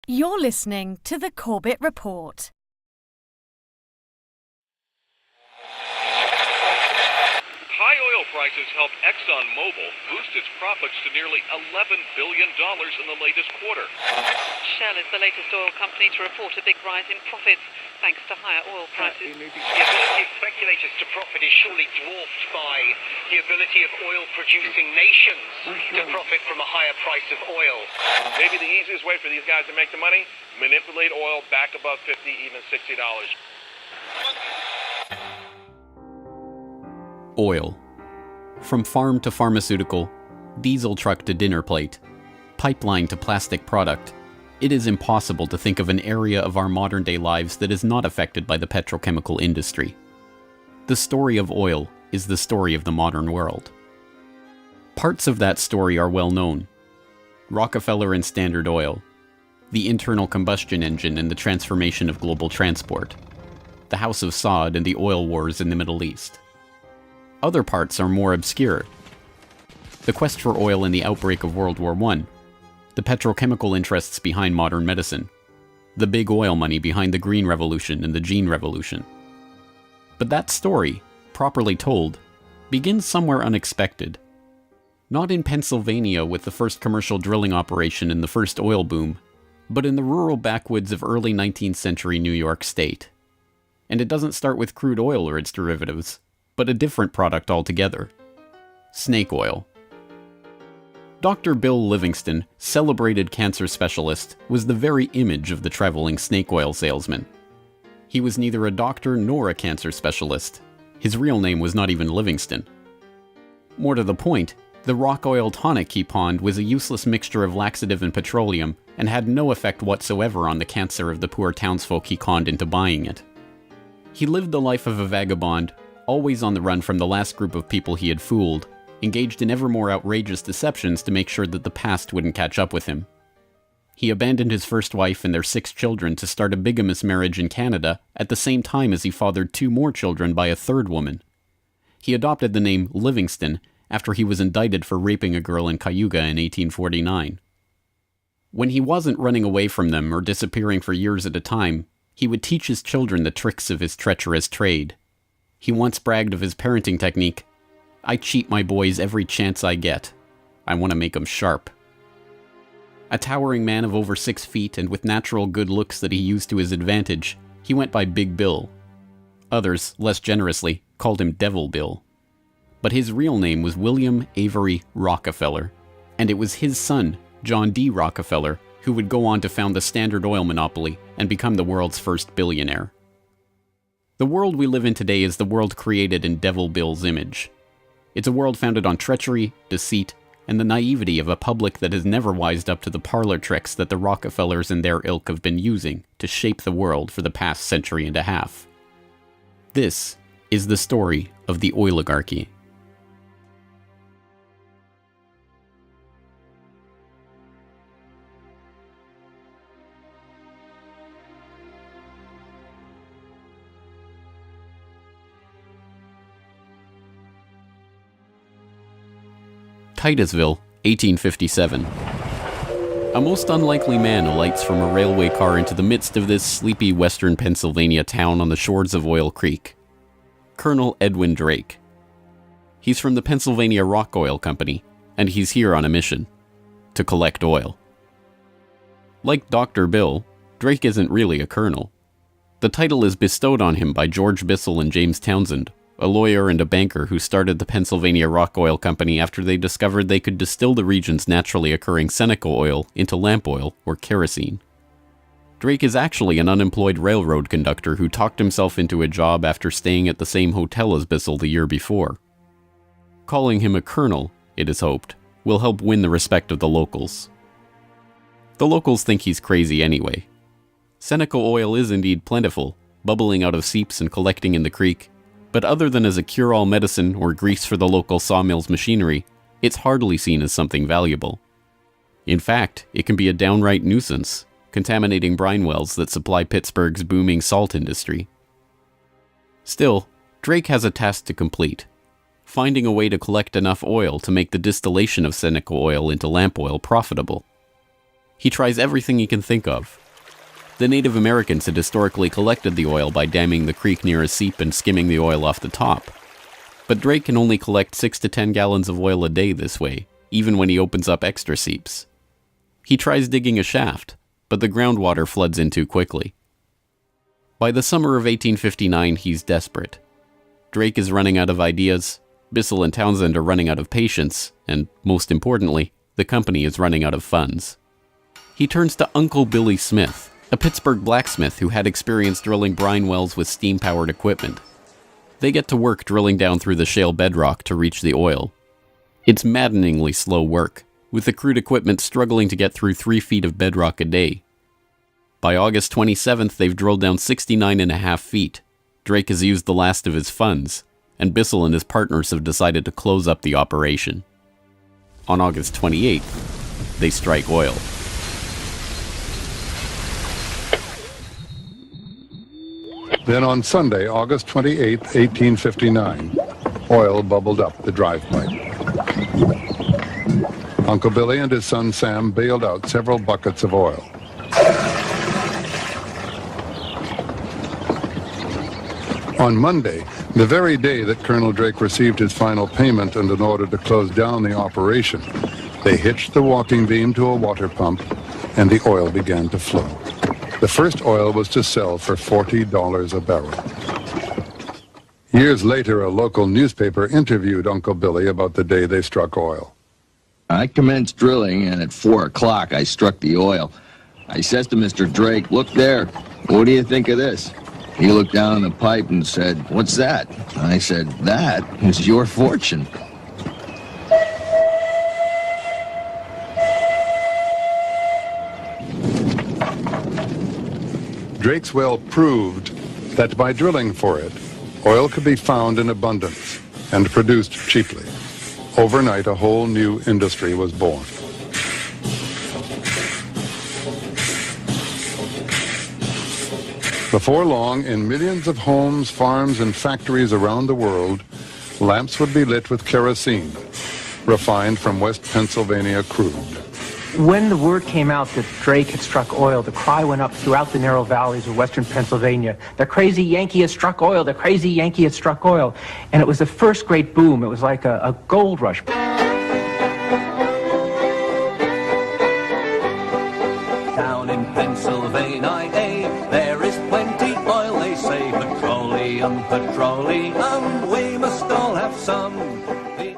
You're listening to the Corbett Report. High oil prices helped ExxonMobil boost its profits to nearly $11 billion in the latest quarter. Shell is the latest oil company to report a big rise in profits thanks to higher oil prices. The ability of speculators to profit is surely dwarfed by the ability of oil-producing nations to profit from a higher price of oil. Maybe the easiest way for these guys to make the money, manipulate oil back above $50, even $60. Oil. From farm to pharmaceutical, diesel truck to dinner plate, pipeline to plastic product, it is impossible to think of an area of our modern-day lives that is not affected by the petrochemical industry. The story of oil is the story of the modern world. Parts of that story are well known. Rockefeller and Standard Oil, the internal combustion engine and the transformation of global transport, the House of Saud and the oil wars in the Middle East. Other parts are more obscure. The quest for oil in the outbreak of World War I, the petrochemical interests behind modern medicine, the big oil money behind the Green Revolution and the Gene Revolution. But that story, properly told, begins somewhere unexpected. Not in Pennsylvania with the first commercial drilling operation and the first oil boom, but in the rural backwoods of early 19th century New York State. And it doesn't start with crude oil or its derivatives, but a different product altogether. Snake oil. Dr. Bill Livingston, celebrated cancer specialist, was the very image of the traveling snake oil salesman. He was neither a doctor nor a cancer specialist. His real name was not even Livingston. More to the point, the rock oil tonic he pawned was a useless mixture of laxative and petroleum and had no effect whatsoever on the cancer of the poor townsfolk he conned into buying it. He lived the life of a vagabond, always on the run from the last group of people he had fooled, engaged in ever more outrageous deceptions to make sure that the past wouldn't catch up with him. He abandoned his first wife and their 6 children to start a bigamous marriage in Canada at the same time as he fathered 2 more children by a 3rd woman. He adopted the name Livingston after he was indicted for raping a girl in Cayuga in 1849. When he wasn't running away from them or disappearing for years at a time, he would teach his children the tricks of his treacherous trade. He once bragged of his parenting technique, "I cheat my boys every chance I get. I want to make them sharp." A towering man of over 6 feet and with natural good looks that he used to his advantage, he went by Big Bill. Others, less generously, called him Devil Bill. But his real name was William Avery Rockefeller, and it was his son, John D. Rockefeller, who would go on to found the Standard Oil monopoly and become the world's first billionaire. The world we live in today is the world created in Devil Bill's image. It's a world founded on treachery, deceit, and the naivety of a public that has never wised up to the parlor tricks that the Rockefellers and their ilk have been using to shape the world for the past century and a half. This is the story of the oligarchy. Titusville, 1857. A most unlikely man alights from a railway car into the midst of this sleepy western Pennsylvania town on the shores of Oil Creek. Colonel Edwin Drake. He's from the Pennsylvania Rock Oil Company, and he's here on a mission: to collect oil. Like Dr. Bill, Drake isn't really a colonel. The title is bestowed on him by George Bissell and James Townsend, a lawyer and a banker who started the Pennsylvania Rock Oil Company after they discovered they could distill the region's naturally occurring Seneca oil into lamp oil or kerosene. Drake is actually an unemployed railroad conductor who talked himself into a job after staying at the same hotel as Bissell the year before. Calling him a colonel, it is hoped, will help win the respect of the locals. The locals think he's crazy anyway. Seneca oil is indeed plentiful, bubbling out of seeps and collecting in the creek, but other than as a cure-all medicine or grease for the local sawmill's machinery, it's hardly seen as something valuable. In fact, it can be a downright nuisance, contaminating brine wells that supply Pittsburgh's booming salt industry. Still, Drake has a task to complete: finding a way to collect enough oil to make the distillation of Seneca oil into lamp oil profitable. He tries everything he can think of. The Native Americans had historically collected the oil by damming the creek near a seep and skimming the oil off the top. But Drake can only collect 6 to 10 gallons of oil a day this way, even when he opens up extra seeps. He tries digging a shaft, but the groundwater floods in too quickly. By the summer of 1859, he's desperate. Drake is running out of ideas, Bissell and Townsend are running out of patience, and, most importantly, the company is running out of funds. He turns to Uncle Billy Smith, a Pittsburgh blacksmith who had experience drilling brine wells with steam-powered equipment. They get to work drilling down through the shale bedrock to reach the oil. It's maddeningly slow work, with the crude equipment struggling to get through 3 feet of bedrock a day. By August 27th, they've drilled down 69.5 feet. Drake has used the last of his funds, and Bissell and his partners have decided to close up the operation. On August 28th, they strike oil. Then on Sunday, August 28, 1859, oil bubbled up the drive pipe. Uncle Billy and his son Sam bailed out several buckets of oil. On Monday, the very day that Colonel Drake received his final payment and an order to close down the operation, they hitched the walking beam to a water pump, and the oil began to flow. The first oil was to sell for $40 a barrel. Years later, a local newspaper interviewed Uncle Billy about the day they struck oil. I commenced drilling, and at 4 o'clock I struck the oil. I says to Mr. Drake, "Look there, what do you think of this?" He looked down the pipe and said, "What's that?" I said, "That is your fortune." Drake's well proved that by drilling for it, oil could be found in abundance and produced cheaply. Overnight, a whole new industry was born. Before long, in millions of homes, farms, and factories around the world, lamps would be lit with kerosene, refined from West Pennsylvania crude. When the word came out that Drake had struck oil, the cry went up throughout the narrow valleys of western Pennsylvania. The crazy Yankee has struck oil, the crazy Yankee has struck oil. And it was the first great boom. It was like a gold rush. Down in Pennsylvania, there is plenty oil, they say. Petroleum, petroleum, we must all have some.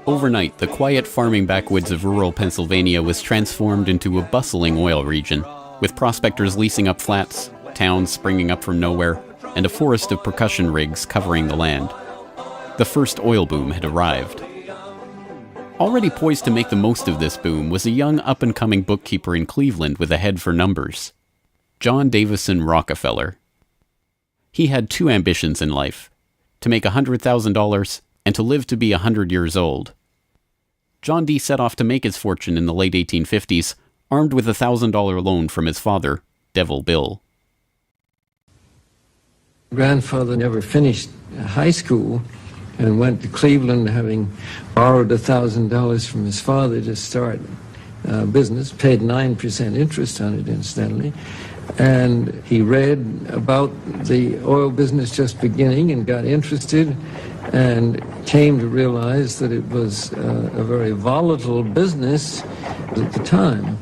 Overnight, the quiet farming backwoods of rural Pennsylvania was transformed into a bustling oil region, with prospectors leasing up flats, towns springing up from nowhere, and a forest of percussion rigs covering the land. The first oil boom had arrived. Already poised to make the most of this boom was a young up-and-coming bookkeeper in Cleveland with a head for numbers, John Davison Rockefeller. He had 2 ambitions in life, to make $100,000 and to live to be 100 years old. John D. set off to make his fortune in the late 1850s, armed with a $1,000 loan from his father, Devil Bill. Grandfather never finished high school and went to Cleveland, having borrowed $1,000 from his father to start business, paid 9% interest on it, incidentally. And he read about the oil business just beginning and got interested and came to realize that it was a very volatile business at the time.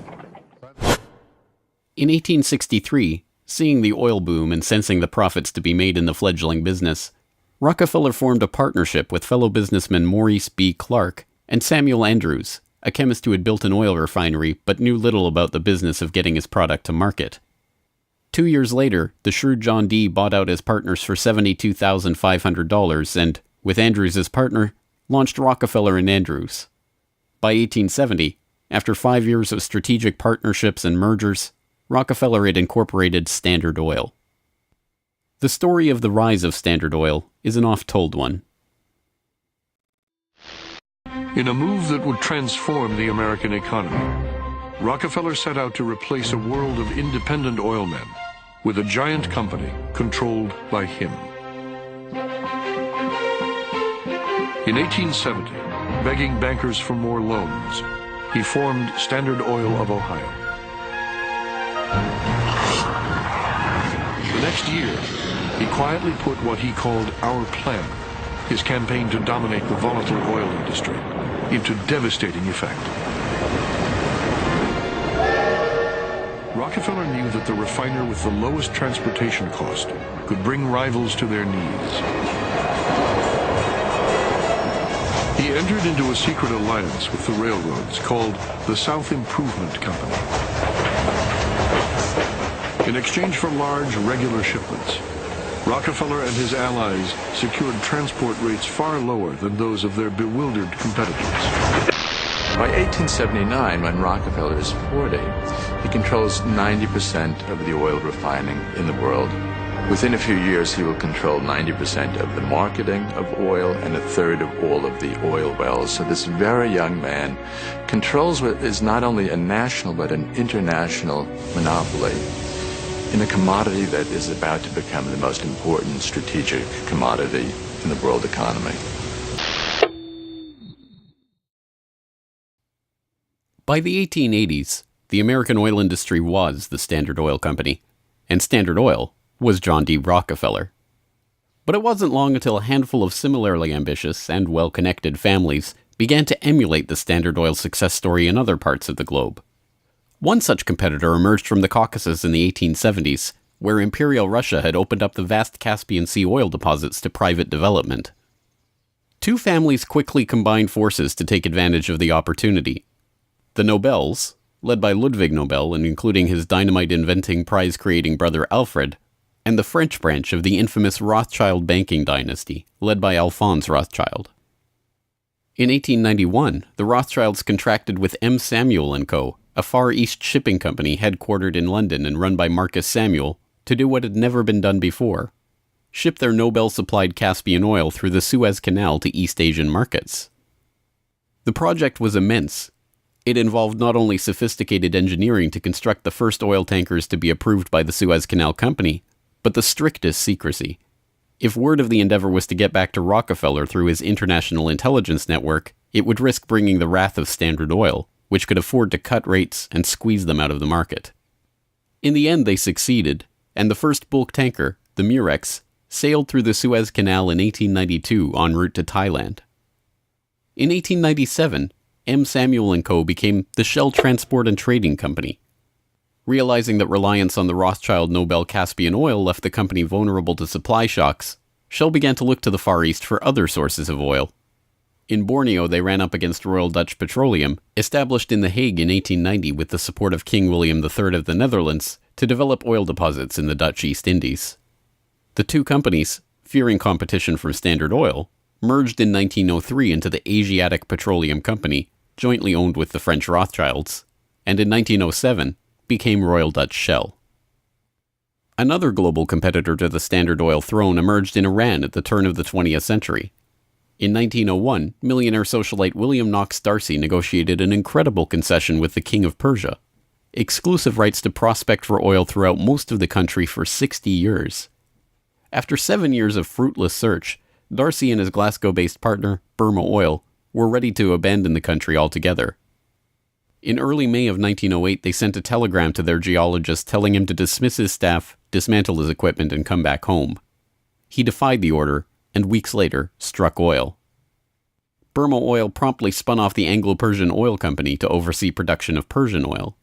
In 1863, seeing the oil boom and sensing the profits to be made in the fledgling business, Rockefeller formed a partnership with fellow businessmen Maurice B. Clark and Samuel Andrews, a chemist who had built an oil refinery but knew little about the business of getting his product to market. 2 years later, the shrewd John D. bought out his partners for $72,500 and, with Andrews as partner, launched Rockefeller and Andrews. By 1870, after 5 years of strategic partnerships and mergers, Rockefeller had incorporated Standard Oil. The story of the rise of Standard Oil is an oft-told one. In a move that would transform the American economy, Rockefeller set out to replace a world of independent oilmen with a giant company controlled by him. In 1870, begging bankers for more loans, he formed Standard Oil of Ohio. The next year, he quietly put what he called Our Plan, his campaign to dominate the volatile oil industry, into devastating effect. Rockefeller knew that the refiner with the lowest transportation cost could bring rivals to their knees. He entered into a secret alliance with the railroads called the South Improvement Company. In exchange for large, regular shipments, Rockefeller and his allies secured transport rates far lower than those of their bewildered competitors. By 1879, when Rockefeller is 40, he controls 90% of the oil refining in the world. Within a few years, he will control 90% of the marketing of oil and a third of all of the oil wells. So this very young man controls what is not only a national but an international monopoly in a commodity that is about to become the most important strategic commodity in the world economy. By the 1880s, the American oil industry was the Standard Oil Company, and Standard Oil was John D. Rockefeller. But it wasn't long until a handful of similarly ambitious and well-connected families began to emulate the Standard Oil success story in other parts of the globe. One such competitor emerged from the Caucasus in the 1870s, where Imperial Russia had opened up the vast Caspian Sea oil deposits to private development. Two families quickly combined forces to take advantage of the opportunity. The Nobels, led by Ludwig Nobel and including his dynamite-inventing, prize-creating brother Alfred, and the French branch of the infamous Rothschild banking dynasty, led by Alphonse Rothschild. In 1891, the Rothschilds contracted with M. Samuel & Co., a Far East shipping company headquartered in London and run by Marcus Samuel, to do what had never been done before: ship their Nobel-supplied Caspian oil through the Suez Canal to East Asian markets. The project was immense. It involved not only sophisticated engineering to construct the first oil tankers to be approved by the Suez Canal Company, but the strictest secrecy. If word of the endeavor was to get back to Rockefeller through his international intelligence network, it would risk bringing the wrath of Standard Oil, which could afford to cut rates and squeeze them out of the market. In the end, they succeeded, and the first bulk tanker, the Murex, sailed through the Suez Canal in 1892 en route to Thailand. In 1897, M. Samuel & Co. became the Shell Transport and Trading Company. Realizing that reliance on the Rothschild Nobel Caspian oil left the company vulnerable to supply shocks, Shell began to look to the Far East for other sources of oil. In Borneo, they ran up against Royal Dutch Petroleum, established in The Hague in 1890 with the support of King William III of the Netherlands, to develop oil deposits in the Dutch East Indies. The two companies, fearing competition from Standard Oil, merged in 1903 into the Asiatic Petroleum Company, jointly owned with the French Rothschilds, and in 1907 became Royal Dutch Shell. Another global competitor to the Standard Oil throne emerged in Iran at the turn of the 20th century. In 1901, millionaire socialite William Knox D'Arcy negotiated an incredible concession with the King of Persia: exclusive rights to prospect for oil throughout most of the country for 60 years. After 7 years of fruitless search, D'Arcy and his Glasgow-based partner, Burma Oil, were ready to abandon the country altogether. In early May of 1908, they sent a telegram to their geologist telling him to dismiss his staff, dismantle his equipment, and come back home. He defied the order, and weeks later, struck oil. Burma Oil promptly spun off the Anglo-Persian Oil Company to oversee production of Persian oil.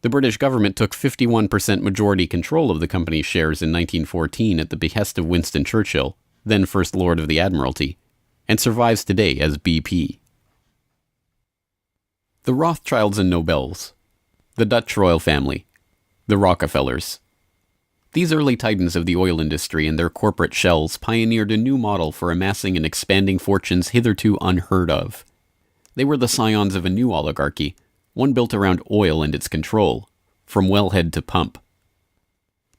The British government took 51% majority control of the company's shares in 1914 at the behest of Winston Churchill, then First Lord of the Admiralty, and survives today as BP. The Rothschilds and Nobels, the Dutch royal family, the Rockefellers. These early titans of the oil industry and their corporate shells pioneered a new model for amassing and expanding fortunes hitherto unheard of. They were the scions of a new oligarchy, one built around oil and its control, from wellhead to pump.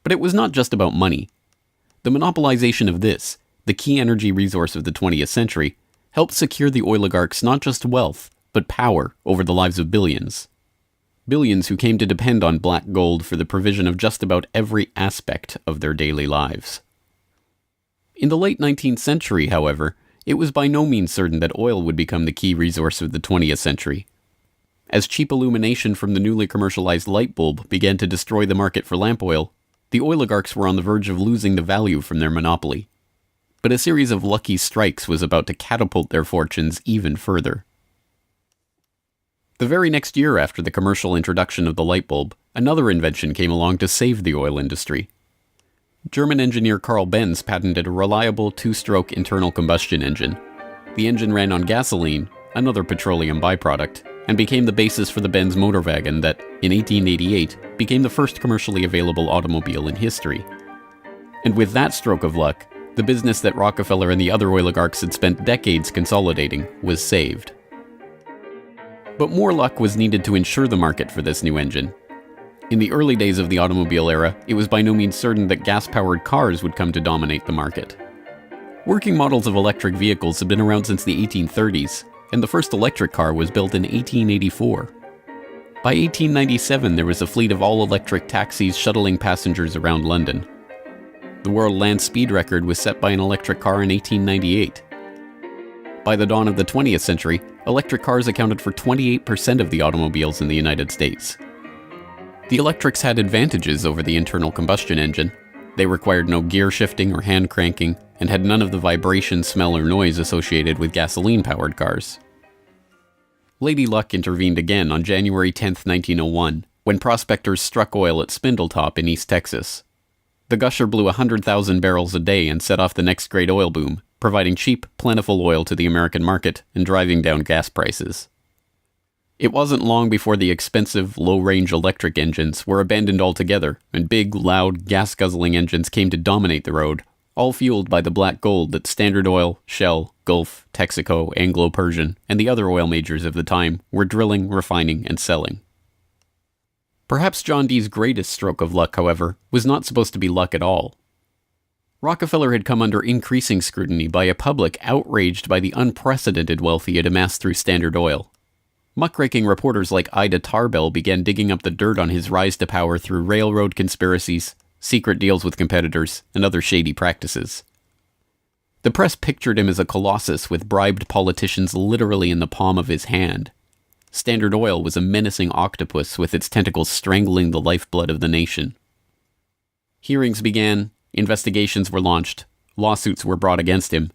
But it was not just about money. The monopolization of this, the key energy resource of the 20th century, helped secure the oligarchs not just wealth, but power over the lives of billions. Billions who came to depend on black gold for the provision of just about every aspect of their daily lives. In the late 19th century, however, it was by no means certain that oil would become the key resource of the 20th century. As cheap illumination from the newly commercialized light bulb began to destroy the market for lamp oil, the oligarchs were on the verge of losing the value from their monopoly. But a series of lucky strikes was about to catapult their fortunes even further. The very next year after the commercial introduction of the light bulb, another invention came along to save the oil industry. German engineer Carl Benz patented a reliable two-stroke internal combustion engine. The engine ran on gasoline, another petroleum byproduct, and became the basis for the Benz motor wagon that, in 1888, became the first commercially available automobile in history. And with that stroke of luck, the business that Rockefeller and the other oligarchs had spent decades consolidating was saved. But more luck was needed to ensure the market for this new engine. In the early days of the automobile era, it was by no means certain that gas-powered cars would come to dominate the market. Working models of electric vehicles had been around since the 1830s, and the first electric car was built in 1884. By 1897, there was a fleet of all-electric taxis shuttling passengers around London. The world land speed record was set by an electric car in 1898. By the dawn of the 20th century, electric cars accounted for 28% of the automobiles in the United States. The electrics had advantages over the internal combustion engine. They required no gear shifting or hand cranking, and had none of the vibration, smell, or noise associated with gasoline-powered cars. Lady Luck intervened again on January 10, 1901, when prospectors struck oil at Spindletop in East Texas. The gusher blew 100,000 barrels a day and set off the next great oil boom, providing cheap, plentiful oil to the American market and driving down gas prices. It wasn't long before the expensive, low-range electric engines were abandoned altogether, and big, loud, gas-guzzling engines came to dominate the road, all fueled by the black gold that Standard Oil, Shell, Gulf, Texaco, Anglo-Persian, and the other oil majors of the time were drilling, refining, and selling. Perhaps John D's greatest stroke of luck, however, was not supposed to be luck at all. Rockefeller had come under increasing scrutiny by a public outraged by the unprecedented wealth he had amassed through Standard Oil. Muckraking reporters like Ida Tarbell began digging up the dirt on his rise to power through railroad conspiracies, secret deals with competitors, and other shady practices. The press pictured him as a colossus with bribed politicians literally in the palm of his hand. Standard Oil was a menacing octopus with its tentacles strangling the lifeblood of the nation. Hearings began, investigations were launched, lawsuits were brought against him,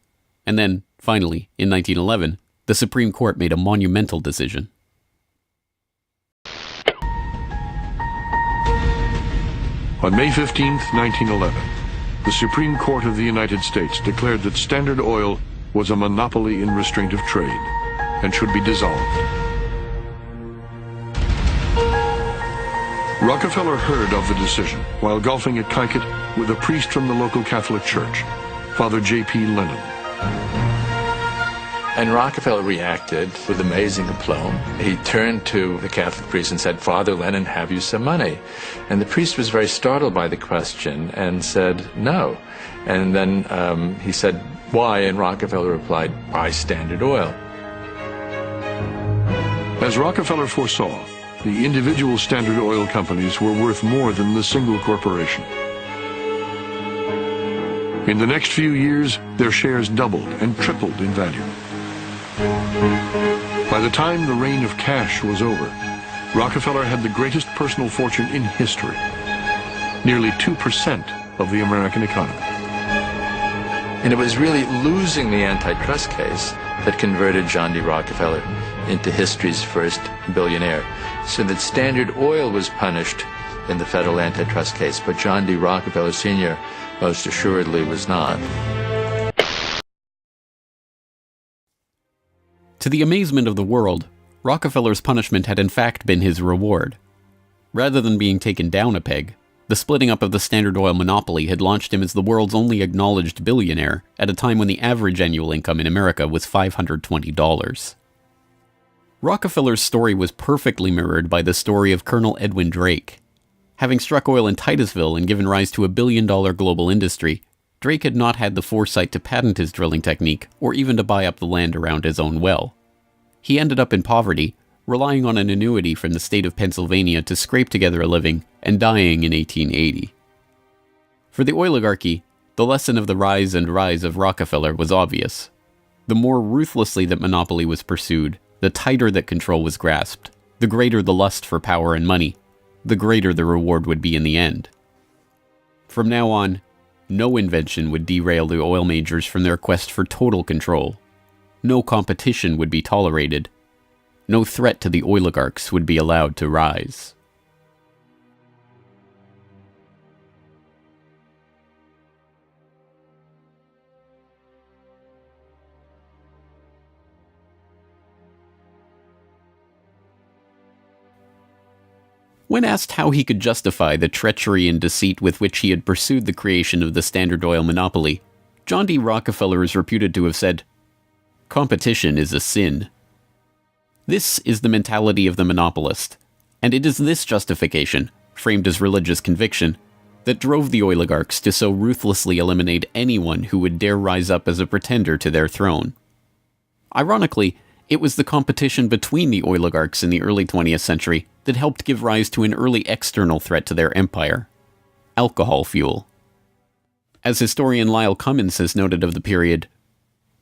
and then, finally, in 1911, the Supreme Court made a monumental decision. On May 15, 1911, the Supreme Court of the United States declared that Standard Oil was a monopoly in restraint of trade and should be dissolved. Rockefeller heard of the decision while golfing at Kykuit with a priest from the local Catholic Church, Father J.P. Lennon. And Rockefeller reacted with amazing aplomb. He turned to the Catholic priest and said, "Father Lennon, have you some money?" And the priest was very startled by the question and said, "No." And then he said, "Why?" And Rockefeller replied, "Buy Standard Oil." As Rockefeller foresaw, the individual Standard Oil companies were worth more than the single corporation. In the next few years, their shares doubled and tripled in value. By the time the reign of cash was over, Rockefeller had the greatest personal fortune in history, nearly 2% of the American economy. And it was really losing the antitrust case that converted John D. Rockefeller into history's first billionaire. So that Standard Oil was punished in the federal antitrust case, but John D. Rockefeller Sr. most assuredly was not. To the amazement of the world, Rockefeller's punishment had in fact been his reward. Rather than being taken down a peg, the splitting up of the Standard Oil monopoly had launched him as the world's only acknowledged billionaire at a time when the average annual income in America was $520. Rockefeller's story was perfectly mirrored by the story of Colonel Edwin Drake. Having struck oil in Titusville and given rise to a billion-dollar global industry, Drake had not had the foresight to patent his drilling technique or even to buy up the land around his own well. He ended up in poverty, relying on an annuity from the state of Pennsylvania to scrape together a living, and dying in 1880. For the oligarchy, the lesson of the rise of Rockefeller was obvious. The more ruthlessly that monopoly was pursued, the tighter that control was grasped, The greater the lust for power and money, the greater the reward would be in the end. From now on, no invention would derail the oil majors from their quest for total control. No competition would be tolerated. No threat to the oligarchs would be allowed to rise. When asked how he could justify the treachery and deceit with which he had pursued the creation of the Standard Oil monopoly, John D. Rockefeller is reputed to have said, "Competition is a sin." This is the mentality of the monopolist, and it is this justification, framed as religious conviction, that drove the oligarchs to so ruthlessly eliminate anyone who would dare rise up as a pretender to their throne. Ironically, it was the competition between the oligarchs in the early 20th century that helped give rise to an early external threat to their empire: alcohol fuel. As historian Lyle Cummins has noted of the period,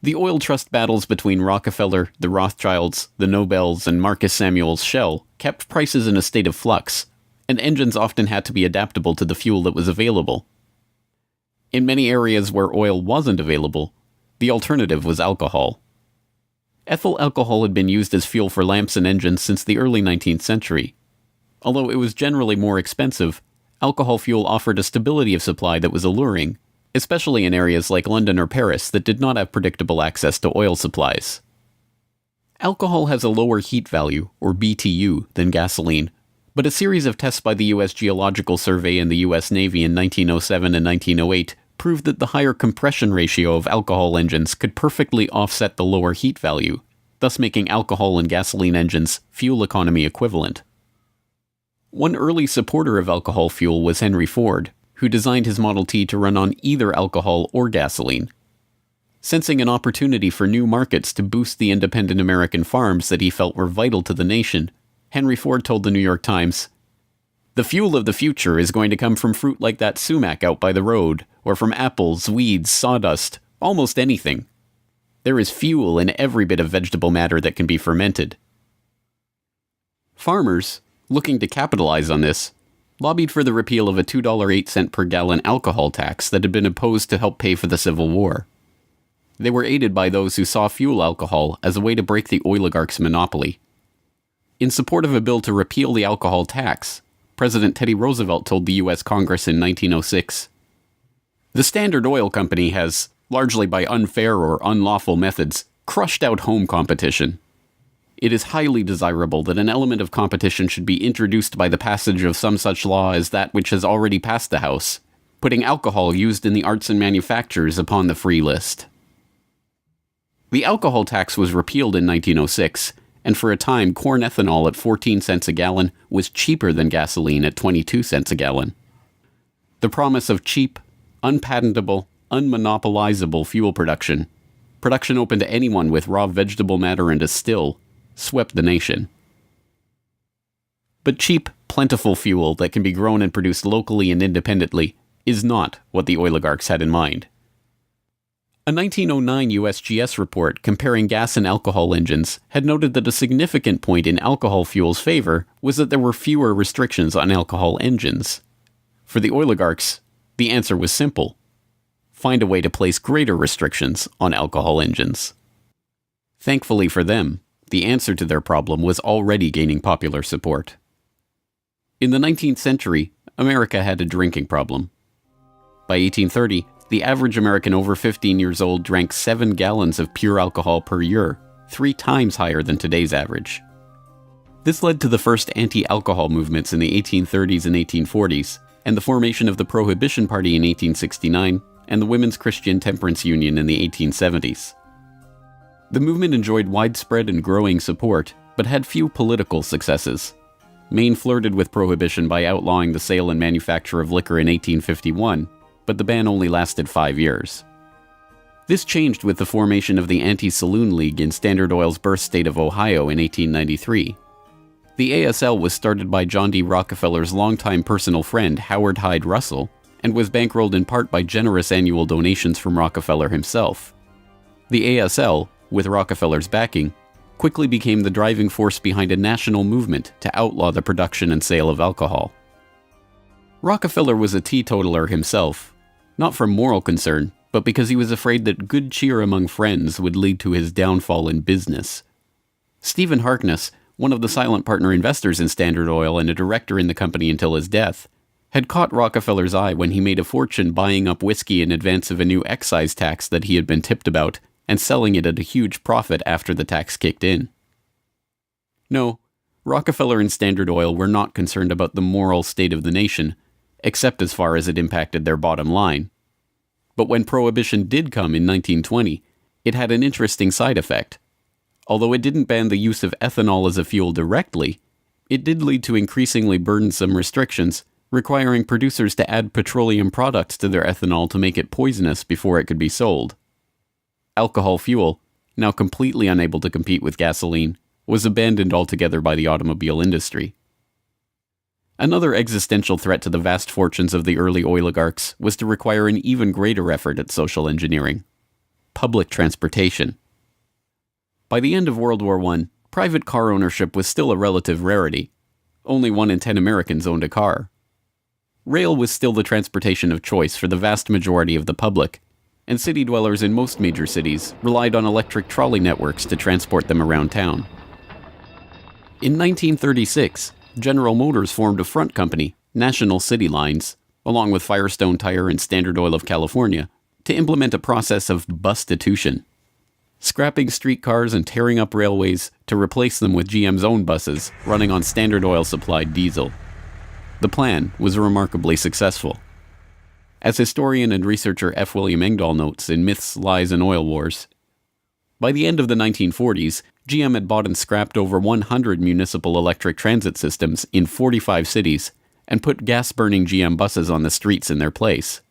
the oil trust battles between Rockefeller, the Rothschilds, the Nobels, and Marcus Samuel's Shell kept prices in a state of flux, and engines often had to be adaptable to the fuel that was available. In many areas where oil wasn't available, the alternative was alcohol. Ethyl alcohol had been used as fuel for lamps and engines since the early 19th century. Although it was generally more expensive, alcohol fuel offered a stability of supply that was alluring, especially in areas like London or Paris that did not have predictable access to oil supplies. Alcohol has a lower heat value, or BTU, than gasoline, but a series of tests by the U.S. Geological Survey and the U.S. Navy in 1907 and 1908 proved that the higher compression ratio of alcohol engines could perfectly offset the lower heat value, thus making alcohol and gasoline engines fuel economy equivalent. One early supporter of alcohol fuel was Henry Ford, who designed his Model T to run on either alcohol or gasoline. Sensing an opportunity for new markets to boost the independent American farms that he felt were vital to the nation, Henry Ford told the New York Times, "The fuel of the future is going to come from fruit like that sumac out by the road, or from apples, weeds, sawdust, almost anything. There is fuel in every bit of vegetable matter that can be fermented." Farmers, looking to capitalize on this, lobbied for the repeal of a $2.08 per gallon alcohol tax that had been imposed to help pay for the Civil War. They were aided by those who saw fuel alcohol as a way to break the oligarchs' monopoly. In support of a bill to repeal the alcohol tax, President Teddy Roosevelt told the U.S. Congress in 1906, "The Standard Oil Company has, largely by unfair or unlawful methods, crushed out home competition. It is highly desirable that an element of competition should be introduced by the passage of some such law as that which has already passed the House, putting alcohol used in the arts and manufactures upon the free list." The alcohol tax was repealed in 1906, and for a time corn ethanol at 14 cents a gallon was cheaper than gasoline at 22 cents a gallon. The promise of cheap, unpatentable, unmonopolizable fuel production open to anyone with raw vegetable matter and a still, swept the nation. But cheap, plentiful fuel that can be grown and produced locally and independently is not what the oligarchs had in mind. A 1909 USGS report comparing gas and alcohol engines had noted that a significant point in alcohol fuel's favor was that there were fewer restrictions on alcohol engines. For the oligarchs, the answer was simple: find a way to place greater restrictions on alcohol engines. Thankfully for them, the answer to their problem was already gaining popular support. In the 19th century, America had a drinking problem. By 1830, the average American over 15 years old drank 7 gallons of pure alcohol per year, 3 times higher than today's average. This led to the first anti-alcohol movements in the 1830s and 1840s, and the formation of the Prohibition Party in 1869, and the Women's Christian Temperance Union in the 1870s. The movement enjoyed widespread and growing support, but had few political successes. Maine flirted with prohibition by outlawing the sale and manufacture of liquor in 1851, but the ban only lasted 5 years. This changed with the formation of the Anti-Saloon League in Standard Oil's birth state of Ohio in 1893. The ASL was started by John D. Rockefeller's longtime personal friend Howard Hyde Russell, and was bankrolled in part by generous annual donations from Rockefeller himself. The ASL, with Rockefeller's backing, quickly became the driving force behind a national movement to outlaw the production and sale of alcohol. Rockefeller was a teetotaler himself, not from moral concern, but because he was afraid that good cheer among friends would lead to his downfall in business. Stephen Harkness, one of the silent partner investors in Standard Oil and a director in the company until his death, had caught Rockefeller's eye when he made a fortune buying up whiskey in advance of a new excise tax that he had been tipped about and selling it at a huge profit after the tax kicked in. No, Rockefeller and Standard Oil were not concerned about the moral state of the nation, except as far as it impacted their bottom line. But when Prohibition did come in 1920, it had an interesting side effect. Although it didn't ban the use of ethanol as a fuel directly, it did lead to increasingly burdensome restrictions, requiring producers to add petroleum products to their ethanol to make it poisonous before it could be sold. Alcohol fuel, now completely unable to compete with gasoline, was abandoned altogether by the automobile industry. Another existential threat to the vast fortunes of the early oligarchs was to require an even greater effort at social engineering: public transportation. By the end of World War I, private car ownership was still a relative rarity. Only 1 in 10 Americans owned a car. Rail was still the transportation of choice for the vast majority of the public, and city dwellers in most major cities relied on electric trolley networks to transport them around town. In 1936, General Motors formed a front company, National City Lines, along with Firestone Tire and Standard Oil of California, to implement a process of bustitution, scrapping streetcars and tearing up railways to replace them with GM's own buses running on Standard Oil-supplied diesel. The plan was remarkably successful. As historian and researcher F. William Engdahl notes in Myths, Lies, and Oil Wars, by the end of the 1940s, GM had bought and scrapped over 100 municipal electric transit systems in 45 cities and put gas-burning GM buses on the streets in their place.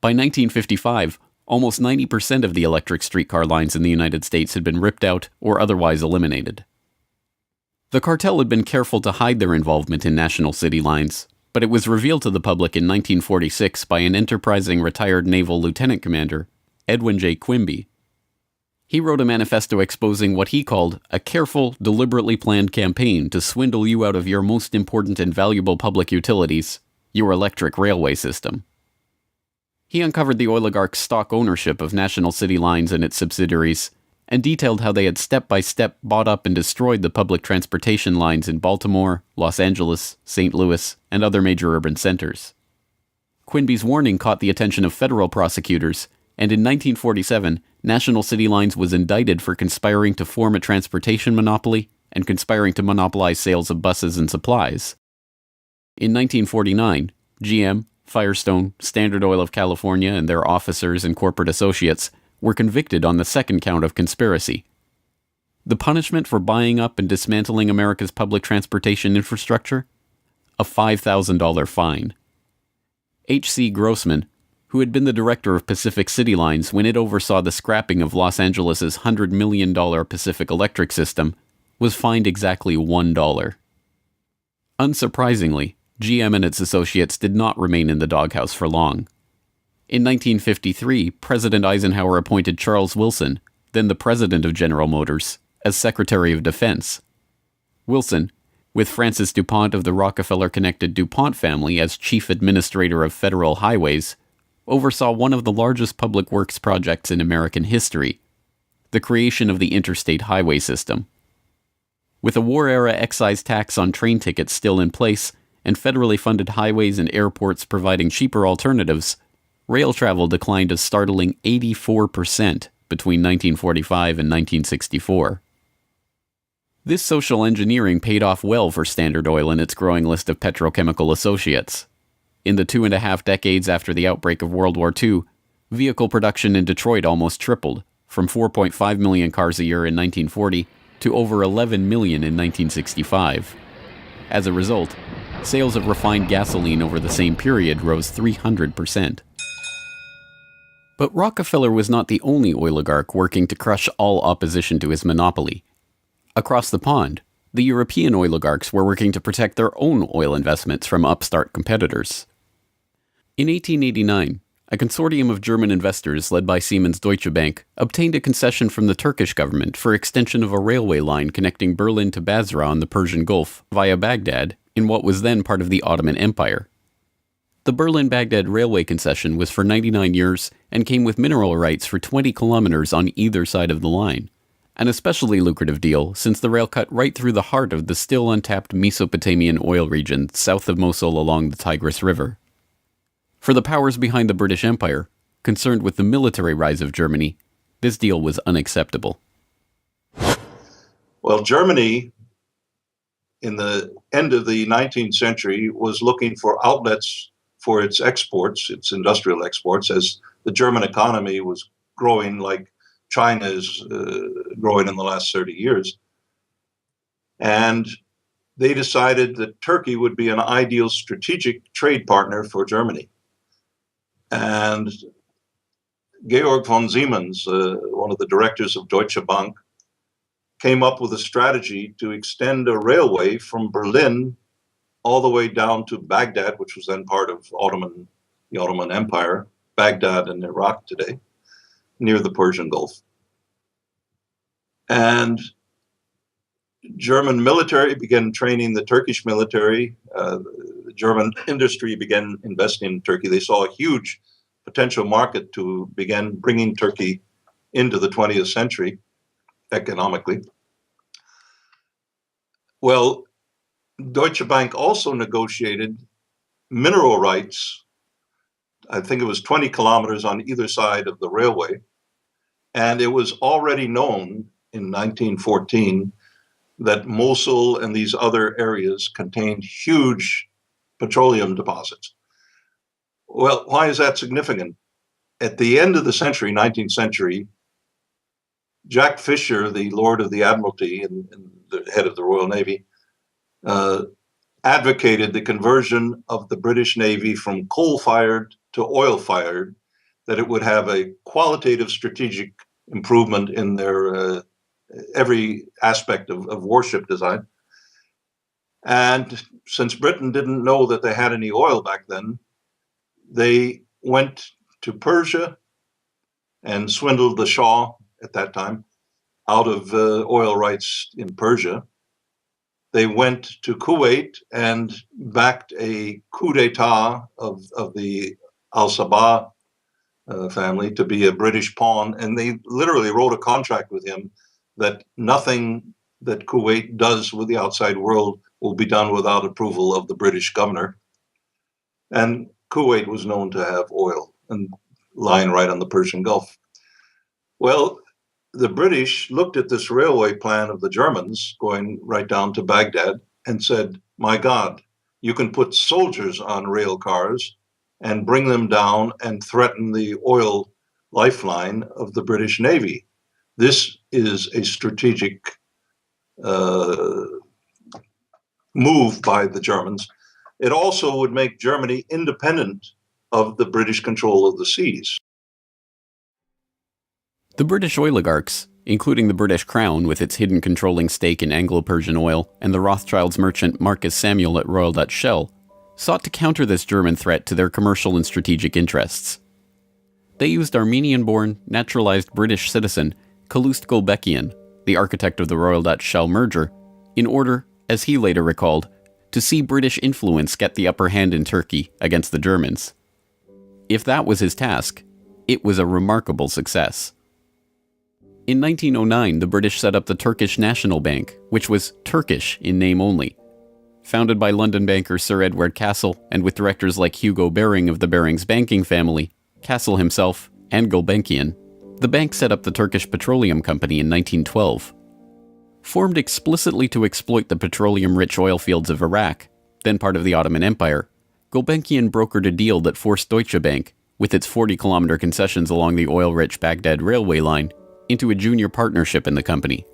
By 1955, almost 90% of the electric streetcar lines in the United States had been ripped out or otherwise eliminated. The cartel had been careful to hide their involvement in National City Lines, but it was revealed to the public in 1946 by an enterprising retired naval lieutenant commander, Edwin J. Quimby. He wrote a manifesto exposing what he called a careful, deliberately planned campaign to swindle you out of your most important and valuable public utilities, your electric railway system. He uncovered the oligarchs' stock ownership of National City Lines and its subsidiaries, and detailed how they had step-by-step bought up and destroyed the public transportation lines in Baltimore, Los Angeles, St. Louis, and other major urban centers. Quimby's warning caught the attention of federal prosecutors, and in 1947, National City Lines was indicted for conspiring to form a transportation monopoly and conspiring to monopolize sales of buses and supplies. In 1949, GM, Firestone, Standard Oil of California, and their officers and corporate associates were convicted on the second count of conspiracy. The punishment for buying up and dismantling America's public transportation infrastructure? A $5,000 fine. H.C. Grossman, who had been the director of Pacific City Lines when it oversaw the scrapping of Los Angeles' $100 million Pacific Electric system, was fined exactly $1. Unsurprisingly, GM and its associates did not remain in the doghouse for long. In 1953, President Eisenhower appointed Charles Wilson, then the president of General Motors, as Secretary of Defense. Wilson, with Francis DuPont of the Rockefeller-connected DuPont family as chief administrator of federal highways, oversaw one of the largest public works projects in American history, the creation of the interstate highway system. With a war-era excise tax on train tickets still in place, and federally funded highways and airports providing cheaper alternatives, rail travel declined a startling 84% between 1945 and 1964. This social engineering paid off well for Standard Oil and its growing list of petrochemical associates. In the 2.5 decades after the outbreak of World War II, vehicle production in Detroit almost tripled, from 4.5 million cars a year in 1940 to over 11 million in 1965. As a result, sales of refined gasoline over the same period rose 300%. But Rockefeller was not the only oligarch working to crush all opposition to his monopoly. Across the pond, the European oligarchs were working to protect their own oil investments from upstart competitors. In 1889, a consortium of German investors led by Siemens Deutsche Bank obtained a concession from the Turkish government for extension of a railway line connecting Berlin to Basra on the Persian Gulf via Baghdad in what was then part of the Ottoman Empire. The Berlin-Baghdad railway concession was for 99 years and came with mineral rights for 20 kilometers on either side of the line, an especially lucrative deal since the rail cut right through the heart of the still untapped Mesopotamian oil region south of Mosul along the Tigris River. For the powers behind the British Empire, concerned with the military rise of Germany, this deal was unacceptable. Well, Germany, in the end of the 19th century, was looking for outlets for its exports, its industrial exports, as the German economy was growing like China is growing in the last 30 years. And they decided that Turkey would be an ideal strategic trade partner for Germany. And Georg von Siemens, one of the directors of Deutsche Bank, came up with a strategy to extend a railway from Berlin all the way down to Baghdad, which was then part of the Ottoman Empire, Baghdad in Iraq today, near the Persian Gulf. And German military began training the Turkish military. The German industry began investing in Turkey. They saw a huge potential market to begin bringing Turkey into the 20th century economically. Well, Deutsche Bank also negotiated mineral rights. I think it was 20 kilometers on either side of the railway. And it was already known in 1914 that Mosul and these other areas contained huge petroleum deposits. Well, why is that significant? At the end of the century, 19th century, Jack Fisher, the Lord of the Admiralty and the head of the Royal Navy, advocated the conversion of the British Navy from coal-fired to oil-fired, that it would have a qualitative strategic improvement in their every aspect of warship design. And since Britain didn't know that they had any oil back then, they went to Persia and swindled the Shah at that time out of oil rights in Persia. They went to Kuwait and backed a coup d'etat of the Al-Sabah family to be a British pawn. And they literally wrote a contract with him that nothing that Kuwait does with the outside world will be done without approval of the British governor. And Kuwait was known to have oil and lying right on the Persian Gulf. Well, the British looked at this railway plan of the Germans going right down to Baghdad and said, my God, you can put soldiers on rail cars and bring them down and threaten the oil lifeline of the British Navy. This is a strategic move by the Germans. It also would make Germany independent of the British control of the seas. The British oligarchs, including the British Crown with its hidden controlling stake in Anglo-Persian oil and the Rothschilds merchant Marcus Samuel at Royal Dutch Shell, sought to counter this German threat to their commercial and strategic interests. They used Armenian-born, naturalized British citizen Calouste Gulbenkian, the architect of the Royal Dutch Shell merger, in order, as he later recalled, to see British influence get the upper hand in Turkey against the Germans. If that was his task, it was a remarkable success. In 1909, the British set up the Turkish National Bank, which was Turkish in name only. Founded by London banker Sir Edward Castle and with directors like Hugo Baring of the Barings banking family, Castle himself, and Gulbenkian, the bank set up the Turkish Petroleum Company in 1912. Formed explicitly to exploit the petroleum-rich oil fields of Iraq, then part of the Ottoman Empire, Gulbenkian brokered a deal that forced Deutsche Bank, with its 40-kilometer concessions along the oil-rich Baghdad railway line, into a junior partnership in the company.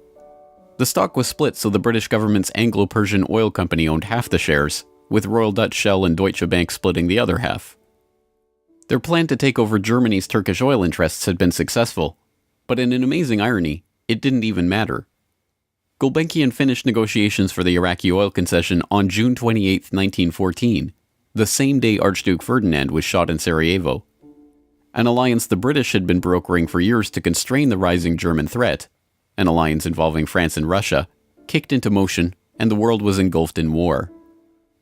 The stock was split so the British government's Anglo-Persian Oil Company owned half the shares, with Royal Dutch Shell and Deutsche Bank splitting the other half. Their plan to take over Germany's Turkish oil interests had been successful, but in an amazing irony, it didn't even matter. Gulbenkian finished negotiations for the Iraqi oil concession on June 28, 1914, the same day Archduke Ferdinand was shot in Sarajevo. an alliance the British had been brokering for years to constrain the rising German threat, an alliance involving France and Russia, kicked into motion, and the world was engulfed in war.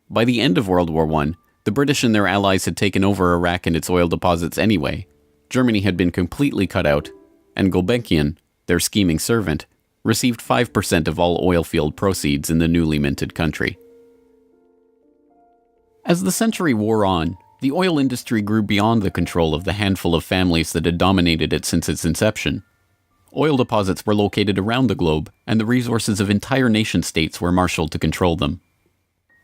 By the end of World War I, the British and their allies had taken over Iraq and its oil deposits anyway. Germany had been completely cut out, and Gulbenkian, their scheming servant, received 5% of all oil field proceeds in the newly minted country. As the century wore on, the oil industry grew beyond the control of the handful of families that had dominated it since its inception. Oil deposits were located around the globe, and the resources of entire nation-states were marshaled to control them.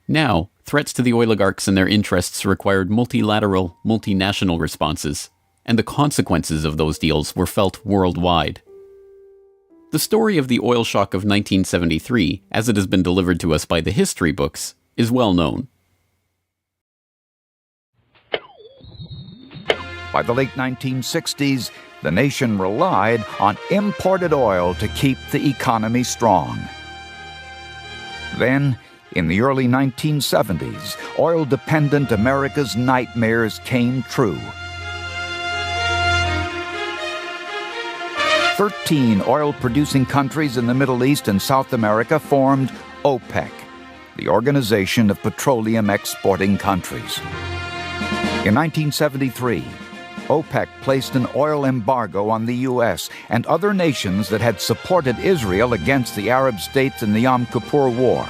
Now, threats to the oligarchs and their interests required multilateral, multinational responses, and the consequences of those deals were felt worldwide. The story of the oil shock of 1973, as it has been delivered to us by the history books, is well known. By the late 1960s, the nation relied on imported oil to keep the economy strong. Then, in the early 1970s, oil-dependent America's nightmares came true. 13 oil-producing countries in the Middle East and South America formed OPEC, the Organization of Petroleum Exporting Countries. In 1973, OPEC placed an oil embargo on the U.S. and other nations that had supported Israel against the Arab states in the Yom Kippur War.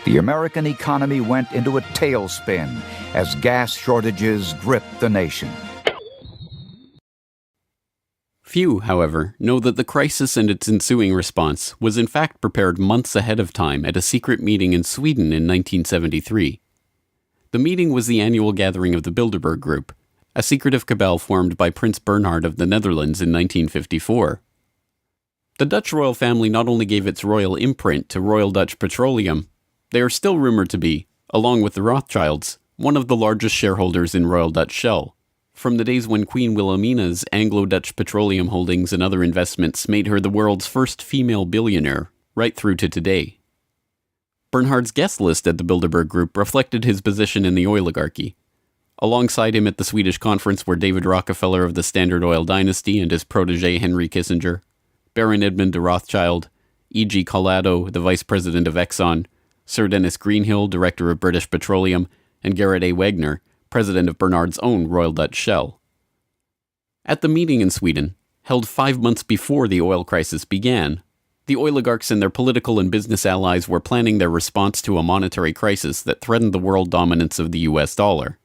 The American economy went into a tailspin as gas shortages gripped the nation. Few, however, know that the crisis and its ensuing response was in fact prepared months ahead of time at a secret meeting in Sweden in 1973. The meeting was the annual gathering of the Bilderberg Group, a secretive cabal formed by Prince Bernhard of the Netherlands in 1954. The Dutch royal family not only gave its royal imprint to Royal Dutch Petroleum, they are still rumored to be, along with the Rothschilds, one of the largest shareholders in Royal Dutch Shell, from the days when Queen Wilhelmina's Anglo-Dutch petroleum holdings and other investments made her the world's first female billionaire, right through to today. Bernhard's guest list at the Bilderberg Group reflected his position in the oligarchy. Alongside him at the Swedish conference were David Rockefeller of the Standard Oil dynasty and his protege Henry Kissinger, Baron Edmund de Rothschild, E.G. Collado, the vice president of Exxon, Sir Dennis Greenhill, director of British Petroleum, and Gerrit A. Wagner, president of Bernhard's own Royal Dutch Shell. At the meeting in Sweden, held 5 months before the oil crisis began, the oligarchs and their political and business allies were planning their response to a monetary crisis that threatened the world dominance of the US dollar.